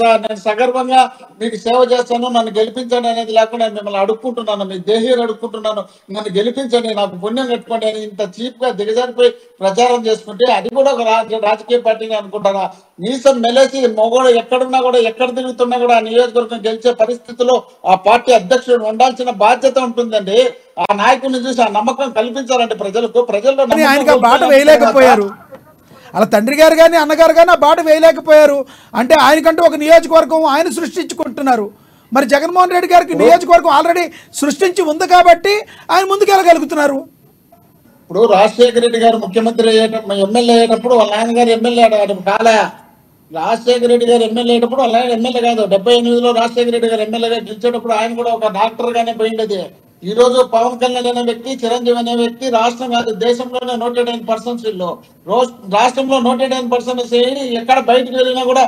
సగర్వంగా మీకు సేవ చేస్తాను, నన్ను గెలిపించండి అనేది లేకుండా మిమ్మల్ని అడుక్కుంటున్నాను, మీ దేహీయులు అడుక్కుంటున్నాను, నన్ను గెలిపించండి, నాకు పుణ్యం కట్టుకోండి అని ఇంత చీప్ గా దిగజారిపోయి ప్రచారం చేసుకుంటే అది కూడా ఒక రాజకీయ పార్టీని అనుకుంటారా? నీసం మెలేసి మొగోడు ఎక్కడున్నా కూడా ఎక్కడ తిరుగుతున్నా కూడా ఆ నియోజకవర్గం గెలిచే పరిస్థితిలో ఆ పార్టీ అధ్యక్షుడు ఉండాల్సిన బాధ్యత ఉంటుందండి. ఆ నాయకుడిని చూసి ఆ నమ్మకం కల్పించాలంటే ప్రజల్లో ఆయనకి ఆ బాట వేయలేకపోయారు. అలా తండ్రి గారు కానీ అన్నగారు కానీ ఆ బాట వేయలేకపోయారు. అంటే ఆయనకంటూ ఒక నియోజకవర్గం ఆయన సృష్టించుకుంటున్నారు. మరి జగన్మోహన్ రెడ్డి గారికి నియోజకవర్గం ఆల్రెడీ సృష్టించి ఉంది కాబట్టి ఆయన ముందుకెళ్ళగలుగుతున్నారు. ఇప్పుడు రాజశేఖర రెడ్డి గారు ముఖ్యమంత్రి ఎమ్మెల్యే అయ్యేటప్పుడు వాళ్ళ నాన్నగారు ఎమ్మెల్యే కాలే. రాజశేఖర రెడ్డి గారు ఎమ్మెల్యే అయ్యేటప్పుడు వాళ్ళ ఆయన ఎమ్మెల్యే కాదు. 78లో రాజశేఖర రెడ్డి గారు ఎమ్మెల్యేగా గెలిచేటప్పుడు ఆయన కూడా ఒక డాక్టర్ గానే పోయిండేది. ఈ రోజు పవన్ కళ్యాణ్ అనే వ్యక్తి, చిరంజీవి అనే వ్యక్తి రాష్ట్రం కాదు దేశంలోనే 109% రాష్ట్రంలో 109% ఎక్కడ బయటకు వెళ్ళినా కూడా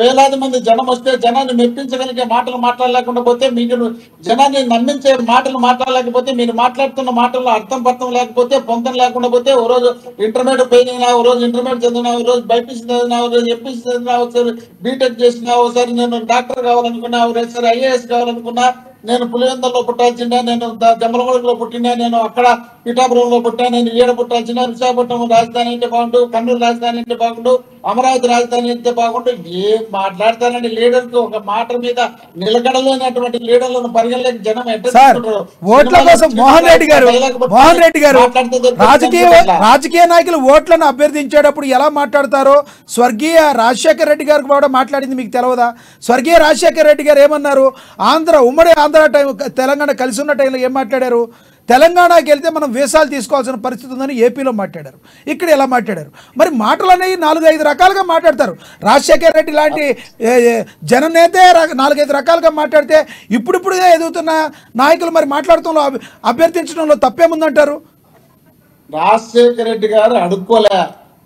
వేలాది మంది జనం వస్తే జనాన్ని మెప్పించగలిగే మాటలు మాట్లాడలేకుండా పోతే, మీకు జనాన్ని నమ్మించే మాటలు మాట్లాడలేకపోతే, మీరు మాట్లాడుతున్న మాటల్లో అర్థం పర్థం లేకపోతే, పొంతం లేకుండా పోతే, ఓ రోజు ఇంటర్మీడియట్ పోయినా, ఓ రోజు ఇంటర్మీడియట్ చదివినా, ఓ రోజు బైపీసీ చదివినా, ఓ రోజు ఎంపీసీ చదివినా, ఒకసారి బీటెక్ చేసినా, ఒకసారి నేను డాక్టర్ కావాలనుకున్నా, ఒకసారి ఐఏఎస్ కావాలనుకున్నా, నేను పులివెందుల్లో పుట్టాల్సిందే, నేను జమ్మలమడుగులో పుట్టినా, నేను అక్కడ పిఠాపురంలో పుట్టా, నేను ఈడ పుట్టాల్సిన, విశాఖపట్నం రాజధాని అంటే బాగుండు, కర్నూలు రాజధాని అంటే బాగుండు, అమరావతి రాజధాని అంటే బాగుండు. ఏం మాట్లాడతానండి? లీడర్కి ఒక మాట మీద నిలకడలేనటువంటి లీడర్లను పరిగణలోకి జనం ఓట్ల కోసం మోహన్ రెడ్డి గారు రాజకీయ నాయకులు ఓట్లను అభ్యర్థించేటప్పుడు ఎలా మాట్లాడతారో స్వర్గీయ రాజశేఖర రెడ్డి గారు కూడా మాట్లాడింది మీకు తెలియదా? స్వర్గీయ రాజశేఖర రెడ్డి గారు ఏమన్నారు? ఉమ్మడి ఆంధ్ర టైం తెలంగాణ కలిసి ఉన్న టైంలో ఏం మాట్లాడారు? తెలంగాణకి వెళ్తే మనం వీసాలు తీసుకోవాల్సిన పరిస్థితి ఉందని ఏపీలో మాట్లాడారు, ఇక్కడ ఎలా మాట్లాడారు? మరి మాటలు అనేవి 4-5 రకాలుగా మాట్లాడతారు. రాజశేఖర రెడ్డి లాంటి జననేతే 4-5 రకాలుగా మాట్లాడితే ఇప్పుడు ఎదుగుతున్న నాయకులు మరి మాట్లాడటంలో అభ్యర్థించడంలో తప్పేముందంటారు? రాజశేఖర రెడ్డి గారు అడుక్కోలే.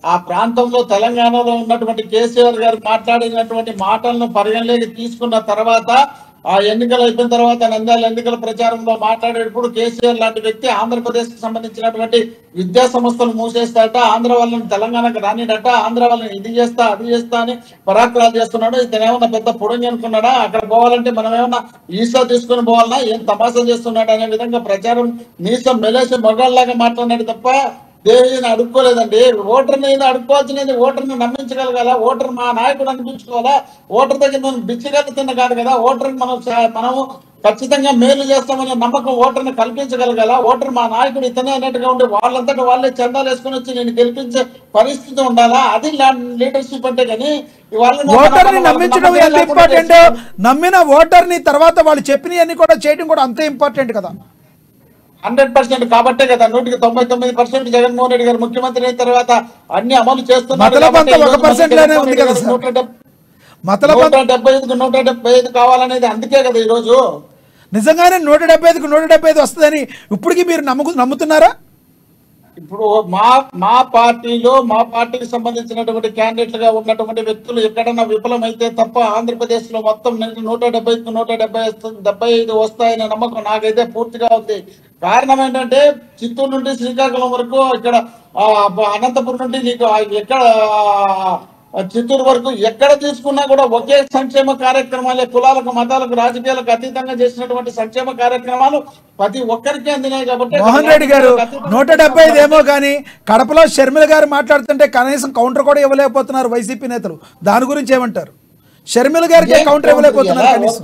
ఆ ప్రాంతంలో తెలంగాణలో ఉన్నటువంటి కేసీఆర్ గారు మాట్లాడినటువంటి మాటలను పరిగణలోకి తీసుకున్న తర్వాత, ఆ ఎన్నికలు అయిపోయిన తర్వాత నంద్యాల ఎన్నికల ప్రచారంలో మాట్లాడేటప్పుడు కేసీఆర్ లాంటి వ్యక్తి ఆంధ్రప్రదేశ్ కి సంబంధించినటువంటి విద్యా సంస్థలు మూసేస్తాడట, ఆంధ్ర వాళ్ళని తెలంగాణకు రానిడట, ఆంధ్ర వాళ్ళని ఇది చేస్తా అది చేస్తా అని పరాక్రాలు చేస్తున్నాడు. ఇతను ఏమన్నా పెద్ద పొడంగి అనుకున్నాడా? అక్కడ పోవాలంటే మనం ఏమన్నా ఈసా తీసుకుని పోవాలన్నా, ఏం తమాషా చేస్తున్నాడు అనే విధంగా ప్రచారం మీసం మెలేసి మొగాళ్ళలాగా మాట్లాడాడు తప్ప దేనిని అడుక్కోలేదండి. ఓటర్ని అడుక్కోవాల్సినది ఓటర్ని నమ్మించగలగాల, ఓటర్ మా నాయకుడు అనిపించుకోవాలా, ఓటర్ దగ్గర మనం బిచ్చగలుగుతున్న కాదు కదా, ఓటర్ని మనము ఖచ్చితంగా మేలు చేస్తామనే నమ్మకం ఓటర్ని కల్పించగలగాల. ఓటర్ మా నాయకుడు ఇతనే అన్నట్టుగా ఉండి వాళ్ళంతటా వాళ్ళే చందాలు వేసుకుని వచ్చి నేను గెలిపించే పరిస్థితి ఉండాలా. అది లీడర్షిప్ అంటే. కానీ ఓటర్ని నమ్మించడం ఎంత ఇంపార్టెంట్, నమ్మిన ఓటర్ని తర్వాత వాళ్ళు చెప్పినవన్నీ కూడా చేయడం కూడా అంతే ఇంపార్టెంట్ కదా. 100% కాబట్టే కదా 99% జగన్మోహన్ రెడ్డి గారు ముఖ్యమంత్రి అయిన తర్వాత అన్ని అమలు చేస్తున్నారు. మతలబంతా 1% లోనే ఉంది కదా సార్. 175 కావాలనేది అందుకే కదా ఈ రోజు. నిజంగానే 175కు 175 వస్తుందని ఇప్పటికీ మీరు నమ్ముతున్నారా? ఇప్పుడు మా పార్టీకి సంబంధించినటువంటి క్యాండిడేట్లుగా ఉన్నటువంటి వ్యక్తులు ఎక్కడన్నా విఫలమైతే తప్ప ఆంధ్రప్రదేశ్ లో మొత్తం 170కు 175 వస్తాయనే నమ్మకం నాకైతే పూర్తిగా ఉంది. కారణం ఏంటంటే చిత్తూరు నుండి శ్రీకాకుళం వరకు, ఇక్కడ అనంతపురం నుండి నీకు ఎక్కడ చిత్తూరు వరకు ఎక్కడ తీసుకున్నా కూడా ఒకే సంక్షేమ కార్యక్రమాలే, కులాలకు మతాలకు రాజకీయాలకు అతీతంగా చేసినటువంటి సంక్షేమ కార్యక్రమాలు ప్రతి ఒక్కరికి అందినాయి. కాబట్టి మోహన్ రెడ్డి గారు 175 ఏమో కానీ కడపలో షర్మిల గారు మాట్లాడుతుంటే కనీసం కౌంటర్ కూడా ఇవ్వలేకపోతున్నారు వైసీపీ నేతలు. దాని గురించి ఏమంటారు? షర్మిల గారికి కౌంటర్ ఇవ్వలేకపోతున్నారు కనీసం.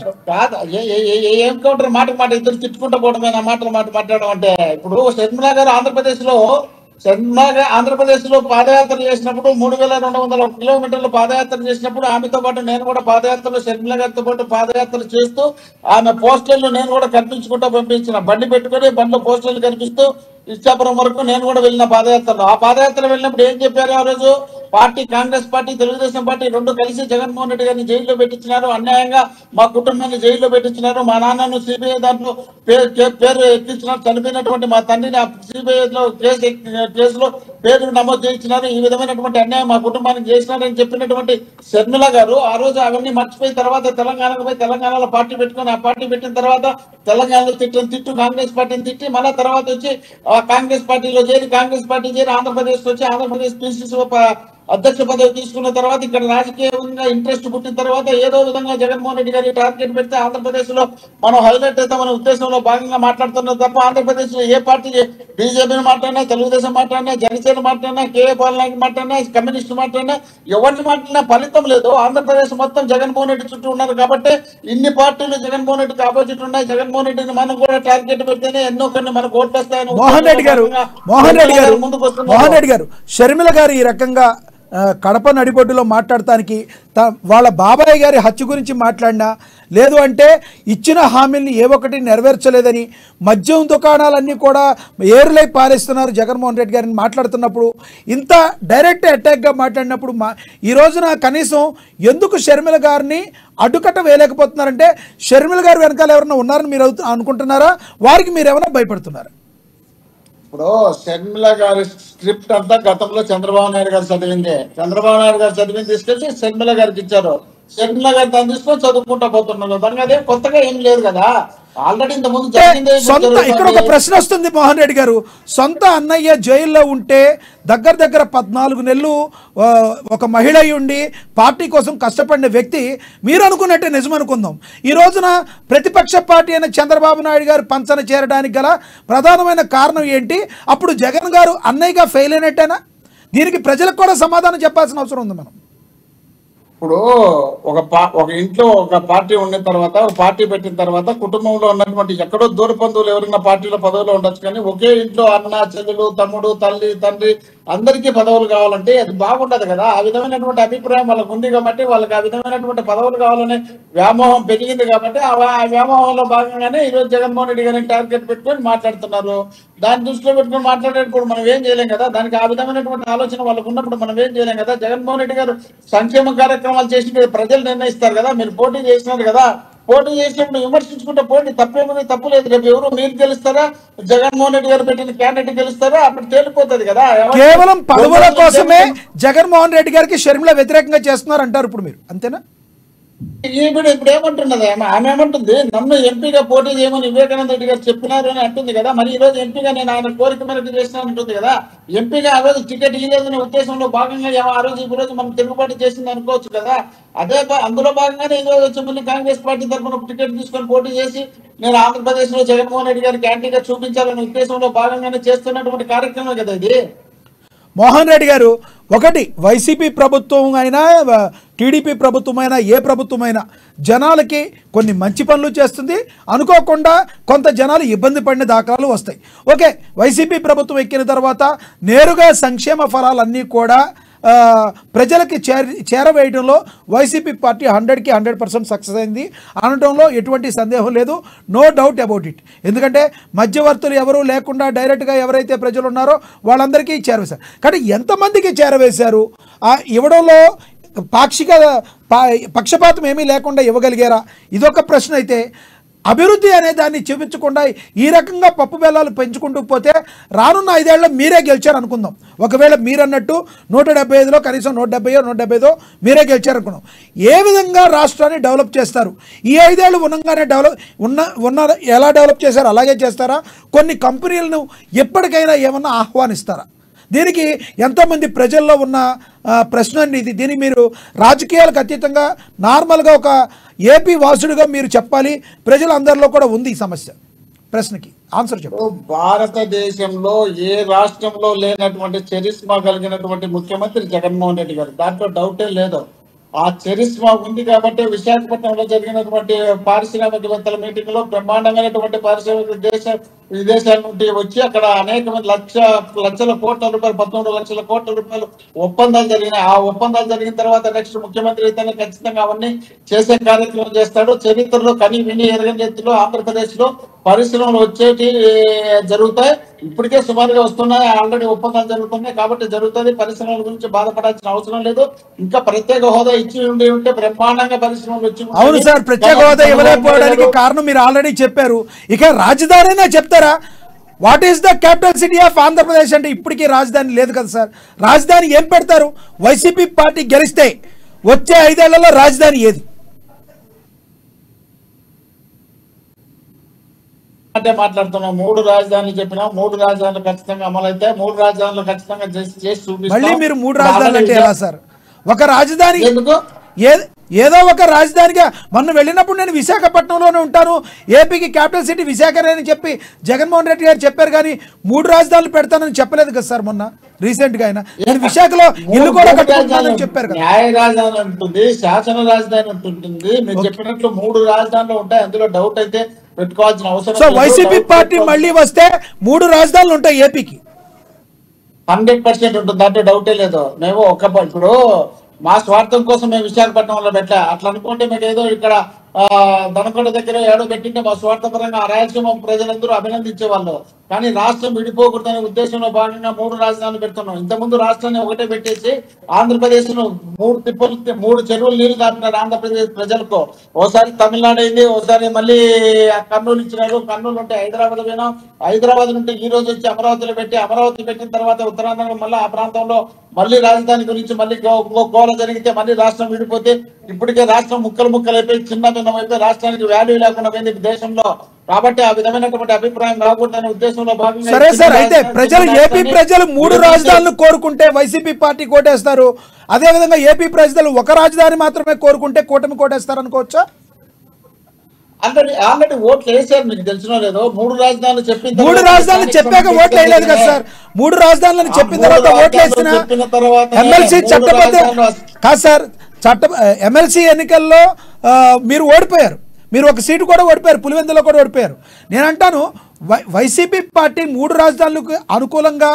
ఏం కౌంటర్? మాట ఇద్దరు తిట్టుకుంటూ పోవడమే నా మాటలు మాట్లాడడం అంటే. ఇప్పుడు షర్మిల గారు ఆంధ్రప్రదేశ్ లో పాదయాత్ర చేసినప్పుడు 3200 కిలోమీటర్లు పాదయాత్ర చేసినప్పుడు ఆమెతో పాటు నేను కూడా పాదయాత్రలో షర్మిల గారితో పాటు పాదయాత్రలు చేస్తూ ఆమె పోస్టర్లు నేను కూడా కనిపించుకుంటూ పంపించిన, బండి పెట్టుకుని బండిలో పోస్టర్లు కనిపిస్తూ ఇచ్చాపురం వరకు నేను కూడా వెళ్ళిన పాదయాత్రలో. ఆ పాదయాత్ర వెళ్ళినప్పుడు ఏం చెప్పారు? ఆ రోజు కాంగ్రెస్ పార్టీ తెలుగుదేశం పార్టీ రెండు కలిసి జగన్మోహన్ రెడ్డి గారిని జైల్లో పెట్టించినారు, అన్యాయంగా మా కుటుంబాన్ని జైల్లో పెట్టించినారు, మా నాన్నను సిబిఐ దాంట్లో పేరు ఎక్కించినారు, చనిపోయినటువంటి మా తండ్రిని సిబిఐలో కేసులో పేరు నమోదు చేయించినారు, ఈ విధమైనటువంటి అన్యాయం మా కుటుంబానికి చేసినారని చెప్పినటువంటి షర్మిల గారు ఆ రోజు అవన్నీ మర్చిపోయిన తర్వాత తెలంగాణకు పోయి తెలంగాణలో పార్టీ పెట్టుకుని ఆ పార్టీ పెట్టిన తర్వాత తెలంగాణలో తిట్టు కాంగ్రెస్ పార్టీని తిట్టి మళ్ళా తర్వాత వచ్చి కాంగ్రెస్ పార్టీలో చేరి ఆంధ్రప్రదేశ్ వచ్చి ఆంధ్రప్రదేశ్ పిసిసి అధ్యక్ష పదవి తీసుకున్న తర్వాత ఇక్కడ రాజకీయంగా ఇంట్రెస్ట్ పుట్టిన తర్వాత ఏదో విధంగా జగన్మోహన్ రెడ్డి గారి టార్గెట్ పెడితే ఆంధ్రప్రదేశ్ లో మనం హైలైట్ అవుతామనే ఉద్దేశంలో భాగంగా మాట్లాడుతున్నారు తప్ప ఆంధ్రప్రదేశ్ లో ఏ పార్టీ బీజేపీని మాట్లాడినా, తెలుగుదేశం మాట్లాడినా, జనసేన మాట్లాడినా, కేఏ పాలనాకి మాట్లాడినా, కమ్యూనిస్ట్ మాట్లాడినా, ఎవరిని మాట్లాడినా ఫలితం లేదు. ఆంధ్రప్రదేశ్ మొత్తం జగన్మోహన్ రెడ్డి చుట్టూ ఉన్నారు కాబట్టి ఇన్ని పార్టీలు జగన్మోహన్ రెడ్డికి ఆపోజిట్ ఉన్నాయి. జగన్మోహన్ రెడ్డిని మనం కూడా టార్గెట్ పెడితేనే ఎన్నో కొన్ని మనకు ఓట్లు వస్తాయని మోహన్ రెడ్డి గారు షర్మిల గారు ఈ రకంగా కడప నడిబొడ్డులో మాట్లాడటానికి వాళ్ళ బాబాయ్ గారి హత్య గురించి మాట్లాడినా, లేదు అంటే ఇచ్చిన హామీల్ని ఏ ఒక్కటి నెరవేర్చలేదని మద్యం దుకాణాలన్నీ కూడా ఏరులై పారేస్తున్నారు జగన్మోహన్ రెడ్డి గారిని మాట్లాడుతున్నప్పుడు, ఇంత డైరెక్ట్ అటాక్గా మాట్లాడినప్పుడు ఈ రోజున కనీసం ఎందుకు షర్మిల గారిని అడ్డుకట్ట వేయలేకపోతున్నారంటే షర్మిల గారు వెనకాల ఎవరైనా ఉన్నారని మీరు అనుకుంటున్నారా? వారికి మీరు ఏమైనా భయపడుతున్నారా? ఇప్పుడు షర్మిల గారి స్క్రిప్ట్ అంతా గతంలో చంద్రబాబు నాయుడు గారు చదివింది. చంద్రబాబు నాయుడు గారు చదివింది తీసుకొచ్చి షర్మిల గారికి ఇచ్చారు. షర్మిల గారు దాన్ని తీసుకొని చదువుకుంటా పోతున్నారు. దానికి అదే కొత్తగా ఏం లేదు కదా, ఆల్రెడీ ఇంత ముందు సొంత. ఇక్కడ ఒక ప్రశ్న వస్తుంది మోహన్ రెడ్డి గారు, సొంత అన్నయ్య జైల్లో ఉంటే దగ్గర 14 నెలలు ఒక మహిళ ఉండి పార్టీ కోసం కష్టపడిన వ్యక్తి మీరు అనుకున్నట్టే నిజం అనుకుందాం. ఈ రోజున ప్రతిపక్ష పార్టీ అయిన చంద్రబాబు నాయుడు గారు పంచన చేరడానికి గల ప్రధానమైన కారణం ఏంటి? అప్పుడు జగన్ గారు అన్నయ్యగా ఫెయిల్ అయినట్టేనా? దీనికి ప్రజలకు కూడా సమాధానం చెప్పాల్సిన అవసరం ఉంది. మనం ఇప్పుడు ఒక ఇంట్లో ఒక పార్టీ ఉన్న తర్వాత, ఒక పార్టీ పెట్టిన తర్వాత కుటుంబంలో ఉన్నటువంటి ఎక్కడో దూర బంధువులు ఎవరైనా పార్టీలో పదవిలో ఉండొచ్చు, కానీ ఒకే ఇంట్లో అన్న, చెల్లెలు, తమ్ముడు, తల్లి, తండ్రి అందరికీ పదవులు కావాలంటే అది బాగుండదు కదా. ఆ విధమైనటువంటి అభిప్రాయం వాళ్ళకు ఉంది కాబట్టి వాళ్ళకి ఆ విధమైనటువంటి పదవులు కావాలనే వ్యామోహం పెరిగింది కాబట్టి ఆ వ్యామోహంలో భాగంగానే ఈరోజు జగన్మోహన్ రెడ్డి గారిని టార్గెట్ పెట్టుకొని మాట్లాడుతున్నారు. దాన్ని దృష్టిలో పెట్టుకొని మాట్లాడేటప్పుడు మనం ఏం చేయలేం కదా. దానికి ఆ విధమైనటువంటి ఆలోచన వాళ్ళకు ఉన్నప్పుడు మనం ఏం చేయలేం కదా. జగన్మోహన్ రెడ్డి గారు సంక్షేమ కార్యక్రమాలు చేసి ప్రజలు నిర్ణయిస్తారు కదా. మీరు పోటీ చేసినారు కదా, పోటీ చేసినప్పుడు విమర్శించుకుంటే పోటీ తప్పేముంది? తప్పు లేదు. రేపు ఎవరు మీరు గెలుస్తారా, జగన్మోహన్ రెడ్డి గారు పెట్టిన క్యాండిడేట్ గెలుస్తారా, అప్పుడు తేలిపోతుంది కదా. కేవలం పదవుల కోసమే జగన్మోహన్ రెడ్డి గారికి షర్మిల వ్యతిరేకంగా చేస్తున్నారు అంటారు ఇప్పుడు మీరు, అంతేనా? ఇప్పుడు ఏమంటున్నది ఆమె ఏమంటుంది? నన్ను ఎంపీగా పోటీ చేయమని వివేకానంద రెడ్డి గారు చెప్పినారు అని అంటుంది కదా. మరి ఈ రోజు ఎంపీగా నేను ఆయన కోరిక మేరకు చేసినాను అంటుంది కదా. ఎంపీగా ఆ రోజు టికెట్ ఇవ్వలేదనే ఉద్దేశంలో భాగంగా ఆ రోజు ఈ రోజు మనం తిరుగుబాటు చేసింది అనుకోవచ్చు కదా. అదే అందులో భాగంగానే ఈ రోజు వచ్చి మళ్ళీ కాంగ్రెస్ పార్టీ తరఫున టికెట్ తీసుకొని పోటీ చేసి నేను ఆంధ్రప్రదేశ్ లో జగన్మోహన్ రెడ్డి గారికి యాంటీగా చూపించాలనే ఉద్దేశంలో భాగంగానే చేస్తున్నటువంటి కార్యక్రమం కదా ఇది. మోహన్ రెడ్డి గారు, ఒకటి వైసీపీ ప్రభుత్వం అయినా టీడీపీ ప్రభుత్వం అయినా ఏ ప్రభుత్వమైనా జనాలకి కొన్ని మంచి పనులు చేస్తుంది, అనుకోకుండా కొంత జనాలు ఇబ్బంది పడిన దాఖలాలు వస్తాయి. ఓకే, వైసీపీ ప్రభుత్వం ఎక్కిన తర్వాత నేరుగా సంక్షేమ ఫలాలన్నీ కూడా ప్రజలకి చేరవేయడంలో వైసీపీ పార్టీ 100కి 100% సక్సెస్ అయింది అనడంలో ఎటువంటి సందేహం లేదు. No doubt about it. ఎందుకంటే మధ్యవర్తులు ఎవరు లేకుండా డైరెక్ట్గా ఎవరైతే ప్రజలు ఉన్నారో వాళ్ళందరికీ చేరవేశారు. కానీ ఎంతమందికి చేరవేశారు? ఇవ్వడంలో పక్షపాతం ఏమీ లేకుండా ఇవ్వగలిగారా? ఇదొక ప్రశ్న అయితే, అభివృద్ధి అనే దాన్ని చూపించకుండా ఈ రకంగా పప్పు బెల్లాలు పెంచుకుంటూ పోతే రానున్న 5 ఏళ్ళలో మీరే గెలిచారు అనుకుందాం. ఒకవేళ మీరన్నట్టు 175లో కనీసం 175 మీరే గెలిచారు అనుకున్నాం. ఏ విధంగా రాష్ట్రాన్ని డెవలప్ చేస్తారు? ఈ 5 ఏళ్ళు ఉన్నంగానే ఎలా డెవలప్ చేశారు అలాగే చేస్తారా? కొన్ని కంపెనీలను ఎప్పటికైనా ఏమన్నా ఆహ్వానిస్తారా? దీనికి ఎంతోమంది ప్రజల్లో ఉన్న ప్రశ్న అండి ఇది. దీనికి మీరు రాజకీయాలకు అతీతంగా నార్మల్గా ఒక ఏపీ వాసుడిగా మీరు చెప్పాలి. ప్రజలందరిలో కూడా ఉంది ఈ సమస్య. ప్రశ్నకి ఆన్సర్ చెప్పు. భారతదేశంలో ఏ రాష్ట్రంలో లేనటువంటి చరిస్మా కలిగినటువంటి ముఖ్యమంత్రి జగన్మోహన్ రెడ్డి గారు, దాంట్లో డౌటే లేదు. ఆ చరిస్మా ఉంది కాబట్టి విశాఖపట్నంలో జరిగినటువంటి పారిశ్రామికవేత్తల మీటింగ్ లో బ్రహ్మాండమైనటువంటి పారిశ్రామిక విదేశాల నుండి వచ్చి అక్కడ అనేక మంది లక్షల కోట్ల రూపాయలు 13 లక్షల కోట్ల రూపాయలు ఒప్పందాలు జరిగినాయి. ఆ ఒప్పందాలు జరిగిన తర్వాత నెక్స్ట్ ముఖ్యమంత్రి అయితే ఖచ్చితంగా అవన్నీ చేసే కార్యక్రమం చేస్తాడు. చరిత్రలో కని విని ఎరగని రీతిలో ఆంధ్రప్రదేశ్ లో పరిశ్రమలు వచ్చేటి జరుగుతాయి. ఇప్పటికే సుమారుగా వస్తున్నాయి, ఆల్రెడీ ఒప్పందాలు జరుగుతున్నాయి కాబట్టి జరుగుతుంది. పరిశ్రమల గురించి బాధపడాల్సిన అవసరం లేదు. ఇంకా ప్రత్యేక హోదా ఇచ్చి ఉంటే బ్రహ్మాండంగా పరిశ్రమలు వచ్చి. అవును సార్, ప్రత్యేక హోదా ఇవ్వలేకపోవడానికి కారణం మీరు ఆల్రెడీ చెప్పారు. ఇక రాజధానినే చెప్తారా? What is the capital city of Andhra Pradesh అంటే ఇప్పటికీ రాజధాని లేదు కదా సార్. రాజధాని ఏం పెడతారు? వైసీపీ పార్టీ గెలిస్తే వచ్చే 5 ఏళ్లలో రాజధాని ఏది? అంటే మాట్లాడుతున్నాం. 3 రాజధానులు చెప్పినా 3 రాజధానులు ఖచ్చితంగా అమలైతే 3 రాజధానులు ఖచ్చితంగా చేసి చూపిస్తాం. మళ్ళీ మీరు 3 రాజధానులు అంటే ఎలా సార్? ఒక రాజధాని ఎందుకు? ఏదో ఒక రాజధానిగా మొన్న వెళ్ళినప్పుడు నేను విశాఖపట్నంలోనే ఉంటాను, ఏపీకి క్యాపిటల్ సిటీ విశాఖ అని చెప్పి జగన్మోహన్ రెడ్డి గారు చెప్పారు. కానీ 3 రాజధానులు పెడతానని చెప్పలేదు కదా సార్. మొన్న రీసెంట్ గా ఆయన నేను విశాఖలో ఇల్లు కూడా కట్టుకుంటానని చెప్పారు కదా. న్యాయ రాజధాని ఉంటుంది, శాసన రాజధాని ఉంటుంది. మీరు చెప్పినట్లు 3 రాజధానులు ఉంటాయి, అందులో డౌట్ అయితే పెట్టుకోవాల్సిన అవసరం. సో వైసీపీ పార్టీ మళ్ళీ వస్తే 3 రాజధానులు ఉంటాయి ఏపీకి. 100% ఉంటుంది, దాంట్లో డౌటే లేదు. మేము ఇప్పుడు మా స్వార్థం కోసం మేము విశాఖపట్నంలో పెట్టా. అట్లా అనుకుంటే మీకు ఏదో ఇక్కడ దనకొండ దగ్గర ఏడో పెట్టింటే మా స్వార్థపరంగా ఆ రాయలసీమ ప్రజలందరూ అభినందించేవాళ్ళు. కానీ రాష్ట్రం విడిపోకూడదనే ఉద్దేశంలో భాగంగా 3 రాజధానులు పెడుతున్నాం. ఇంతకుముందు రాష్ట్రాన్ని ఒకటే పెట్టేసి ఆంధ్రప్రదేశ్ ను 3 చెరువులు నీళ్లు దాటినారు ఆంధ్రప్రదేశ్ ప్రజలకు. ఓసారి తమిళనాడు అయింది, ఓసారి మళ్ళీ కర్నూలు ఇచ్చినారు. కర్నూలు ఉంటే హైదరాబాద్ పోయినాం, హైదరాబాద్ నుండి ఈ రోజు వచ్చి అమరావతిలో పెట్టి, అమరావతి పెట్టిన తర్వాత ఉత్తరాంధ్రలో మళ్ళీ ఆ ప్రాంతంలో మళ్ళీ రాజధాని గురించి మళ్ళీ గోల జరిగితే మళ్ళీ రాష్ట్రం విడిపోతే ఇప్పటికే రాష్ట్రం ముక్కలు అయిపోయి చిన్న భిన్నమైతే రాష్ట్రానికి వాల్యూ లేకుండా పోయింది దేశంలో. కాబట్టి ఆ విధమైనటువంటి అభిప్రాయం రాకూడదనే ఉద్దేశంలో భాగంగా సరే సార్, అయితే ఏపీ ప్రజలు 3 రాజధానులు కోరుకుంటే వైసీపీ పార్టీ కోటేస్తారు. అదే విధంగా ఏపీ ప్రజలు ఒక రాజధాని మాత్రమే కోరుకుంటే కూటమి కోటేస్తారు అనుకోవచ్చా? ఆల్రెడీ ఓట్లు వేసారు, మీకు తెలిసినో లేదో. 3 రాజధానులు చెప్పింది, 3 రాజధానులు చెప్పాక ఓట్లు వేయలేదు కదా సార్. 3 రాజధానులను చెప్పిన తర్వాత ఓట్లు వేసిన ఎమ్మెల్సీ కాదు సార్. ఎమ్మెల్సీ ఎన్నికల్లో మీరు ఓడిపోయారు. మీరు ఒక సీటు కూడా ఓడిపోయారు, పులివెందులో కూడా ఓడిపోయారు. నేను అంటాను వైసీపీ పార్టీ 3 రాజధానులకు అనుకూలంగా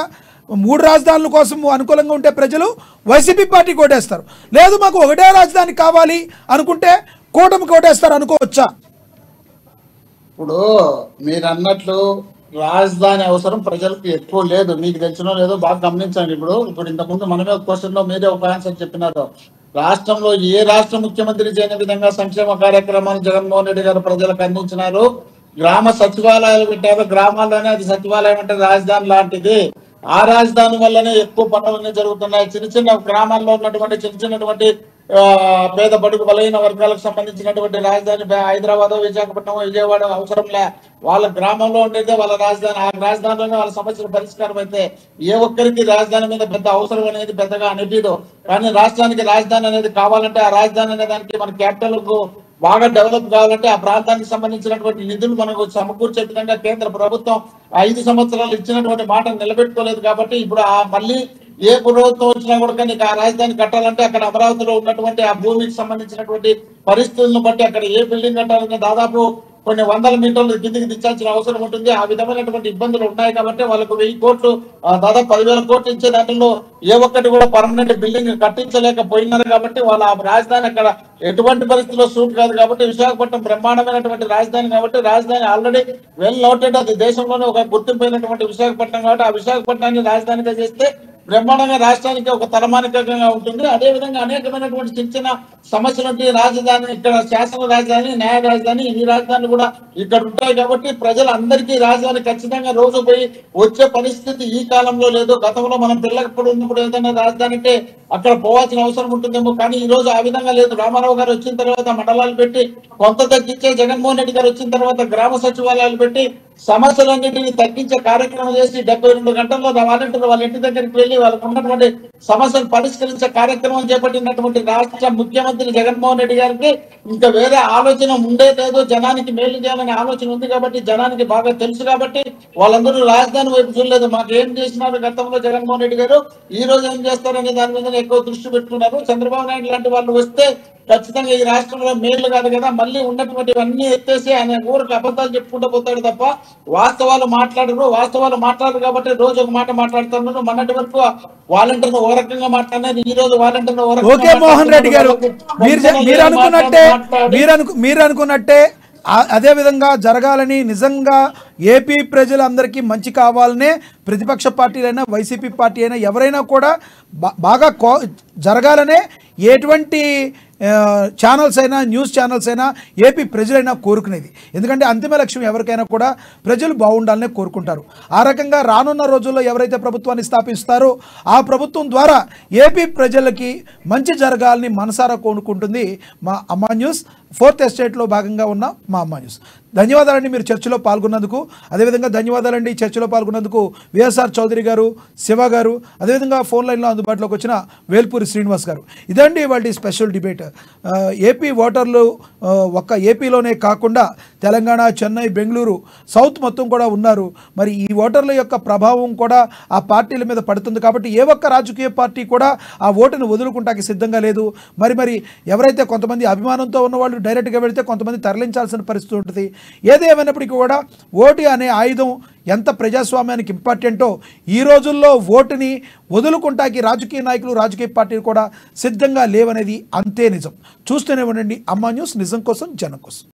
3 రాజధానుల కోసం అనుకూలంగా ఉంటే ప్రజలు వైసీపీ పార్టీ కోటేస్తారు. లేదు మాకు ఒకటే రాజధాని కావాలి అనుకుంటే కూటమి కోటేస్తారు అనుకోవచ్చా? ఇప్పుడు మీరు అన్నట్లు రాజధాని అవసరం ప్రజలకు ఎక్కువ లేదు, మీకు తెలిసినో లేదో బాగా గమనించండి. ఇప్పుడు ఇంతకుముందు మనమే ఒక క్వశ్చన్ లో మీరే ఒక ఆన్సర్ చెప్పినారు. రాష్ట్రంలో ఏ రాష్ట్ర ముఖ్యమంత్రి చేయని విధంగా సంక్షేమ కార్యక్రమాలు జగన్మోహన్ రెడ్డి గారు ప్రజలకు అందించినారు. గ్రామ సచివాలయాలు పెట్టారు, గ్రామాల్లోనే అది సచివాలయం అంటే రాజధాని లాంటిది. ఆ రాజధాని వల్లనే ఎక్కువ పనులన్నీ జరుగుతున్నాయి. చిన్న గ్రామాల్లో ఉన్నటువంటి చిన్నటువంటి పేద బడుగు బలహీన వర్గాలకు సంబంధించినటువంటి రాజధాని హైదరాబాద్, విశాఖపట్నం, విజయవాడ అవసరం లే. వాళ్ళ గ్రామంలో ఉండేదే వాళ్ళ రాజధాని. ఆ రాజధానిలోనే వాళ్ళ సమస్యలు పరిష్కారం అయితే ఏ ఒక్కరికి రాజధాని మీద పెద్ద అవసరం అనేది పెద్దగా అనిపించదు. కానీ రాష్ట్రానికి రాజధాని అనేది కావాలంటే ఆ రాజధాని అనే దానికి మన క్యాపిటల్ బాగా డెవలప్ కావాలంటే ఆ ప్రాంతానికి సంబంధించినటువంటి నిధులు మనకు సమకూర్చే విధంగా కేంద్ర ప్రభుత్వం 5 సంవత్సరాలు ఇచ్చినటువంటి మాట నిలబెట్టుకోలేదు. కాబట్టి ఇప్పుడు మళ్ళీ ఏ ప్రభుత్వం వచ్చినా కూడా నీకు ఆ రాజధాని కట్టాలంటే అక్కడ అమరావతిలో ఉన్నటువంటి ఆ భూమికి సంబంధించినటువంటి పరిస్థితులను బట్టి అక్కడ ఏ బిల్డింగ్ కట్టాలన్నా దాదాపు కొన్ని వందల మీటర్లు కిందికి దించాల్సిన అవసరం ఉంటుంది. ఆ విధమైనటువంటి ఇబ్బందులు ఉన్నాయి కాబట్టి వాళ్ళకు 1000 కోట్లు దాదాపు 10,000 కోట్లు ఇచ్చే దాంట్లో ఏ ఒక్కటి కూడా పర్మనెంట్ బిల్డింగ్ కట్టించలేకపోయినారు కాబట్టి వాళ్ళ రాజధాని అక్కడ ఎటువంటి పరిస్థితుల్లో సూట్ కాదు. కాబట్టి విశాఖపట్నం బ్రహ్మాండమైనటువంటి రాజధాని కాబట్టి రాజధాని ఆల్రెడీ వెల్ నోటెడ్, అది దేశంలోనే ఒక గుర్తింపైనటువంటి విశాఖపట్నం కాబట్టి ఆ విశాఖపట్నాన్ని రాజధానిగా చేస్తే బ్రహ్మాండంగా రాష్ట్రానికి ఒక తలమానికంగా ఉంటుంది. అదే విధంగా అనేకమైనటువంటి చిన్న చిన్న సమస్యలు ఉంటాయి. రాజధాని ఇక్కడ శాసన రాజధాని, న్యాయ రాజధాని, ఈ రాజధాని కూడా ఇక్కడ ఉంటాయి కాబట్టి ప్రజలందరికీ రాజధాని ఖచ్చితంగా రోజు పోయి వచ్చే పరిస్థితి ఈ కాలంలో లేదు. గతంలో మనం పిల్లప్పుడు ఉన్నప్పుడు ఏదైనా రాజధాని అంటే అక్కడ పోవాల్సిన అవసరం ఉంటుందేమో, కానీ ఈ రోజు ఆ విధంగా లేదు. రామారావు గారు వచ్చిన తర్వాత మండలాలు పెట్టి కొంత తగ్గించే, జగన్మోహన్ రెడ్డి గారు వచ్చిన తర్వాత గ్రామ సచివాలయాలు పెట్టి సమస్యలన్నింటినీ తగ్గించే కార్యక్రమం చేసి 72 గంటల్లో వాలంటీర్లు వాళ్ళ ఇంటి దగ్గరికి వెళ్లి వాళ్ళకు ఉన్నటువంటి సమస్యలు పరిష్కరించే కార్యక్రమం చేపట్టినటువంటి రాష్ట్ర ముఖ్యమంత్రి జగన్మోహన్ రెడ్డి గారికి ఇంకా వేరే ఆలోచన ఉండే లేదు. జనానికి మేలు చేయాలనే ఆలోచన ఉంది కాబట్టి, జనానికి బాగా తెలుసు కాబట్టి వాళ్ళందరూ రాజధాని వైపు చూడలేదు. మాకు ఏం చేసినారు గతంలో జగన్మోహన్ రెడ్డి గారు, ఈ రోజు ఏం చేస్తారనే దాని మీద ఎక్కువ దృష్టి పెట్టుకున్నారు. చంద్రబాబు నాయుడు లాంటి వాళ్ళు వస్తే ఖచ్చితంగా ఈ రాష్ట్రంలో మేలు కాదు కదా, మళ్ళీ ఉన్నటువంటివన్నీ ఎత్తేసి ఆయన ఊరికి అబద్ధాలు చెప్పుకుంటూ పోతాడు తప్ప వాస్తవాలు మాట్లాడరు కాబట్టి రోజు ఒక మాట మాట్లాడుతున్నారు. మొన్నటి వరకు వాలంటీర్లు ఓ రకంగా మాట్లాడినారు, ఈ రోజు వాలంటీర్లు ఓ రకంగా. ఓకే మోహన్ రెడ్డి గారు, మీరు అనుకున్నట్టే అదే విధంగా జరగాలని, నిజంగా ఏపీ ప్రజలందరికీ మంచి కావాలనే ప్రతిపక్ష పార్టీలైనా వైసీపీ పార్టీ అయినా ఎవరైనా కూడా బాగా జరగాలనే ఎటువంటి ఛానల్స్ అయినా, న్యూస్ ఛానల్స్ అయినా, ఏపీ ప్రజలైనా కోరుకునేది. ఎందుకంటే అంతిమ లక్ష్యం ఎవరికైనా కూడా ప్రజలు బాగుండాలనే కోరుకుంటారు. ఆ రకంగా రానున్న రోజుల్లో ఎవరైతే ప్రభుత్వాన్ని స్థాపిస్తారో ఆ ప్రభుత్వం ద్వారా ఏపీ ప్రజలకి మంచి జరగాలని మనసారా కోరుకుంటుంది మా అమ్మా న్యూస్. 4th ఎస్టేట్లో భాగంగా ఉన్న మా అమ్మా న్యూస్. ధన్యవాదాలండి మీరు చర్చలో పాల్గొన్నందుకు. అదేవిధంగా ధన్యవాదాలండి చర్చలో పాల్గొన్నందుకు విఎస్ఆర్ చౌదరి గారు, శివ గారు, అదేవిధంగా ఫోన్ లైన్లో అందుబాటులోకి వచ్చిన వేల్పూరి శ్రీనివాస్ గారు. ఇదండి ఇవాళ స్పెషల్ డిబేట్. ఏపీ ఓటర్లు ఒక్క ఏపీలోనే కాకుండా తెలంగాణ, చెన్నై, బెంగళూరు, సౌత్ మొత్తం కూడా ఉన్నారు. మరి ఈ ఓటర్ల యొక్క ప్రభావం కూడా ఆ పార్టీల మీద పడుతుంది కాబట్టి ఏ ఒక్క రాజకీయ పార్టీ కూడా ఆ ఓటును వదులుకుంటానికి సిద్ధంగా లేదు. మరి ఎవరైతే కొంతమంది అభిమానంతో ఉన్నవాళ్ళు డైరెక్ట్గా వెళితే కొంతమంది తరలించాల్సిన పరిస్థితి ఉంటుంది. ఏదేమైనప్పటికీ కూడా ఓటు అనే ఆయుధం ఎంత ప్రజాస్వామ్యానికి ఇంపార్టెంటో ఈ రోజుల్లో ఓటుని వదులుకుంటాకి రాజకీయ నాయకులు, రాజకీయ పార్టీలు కూడా సిద్ధంగా లేవనేది అంతే నిజం. చూస్తూనే ఉండండి అమ్మా న్యూస్, నిజం కోసం, జనం కోసం.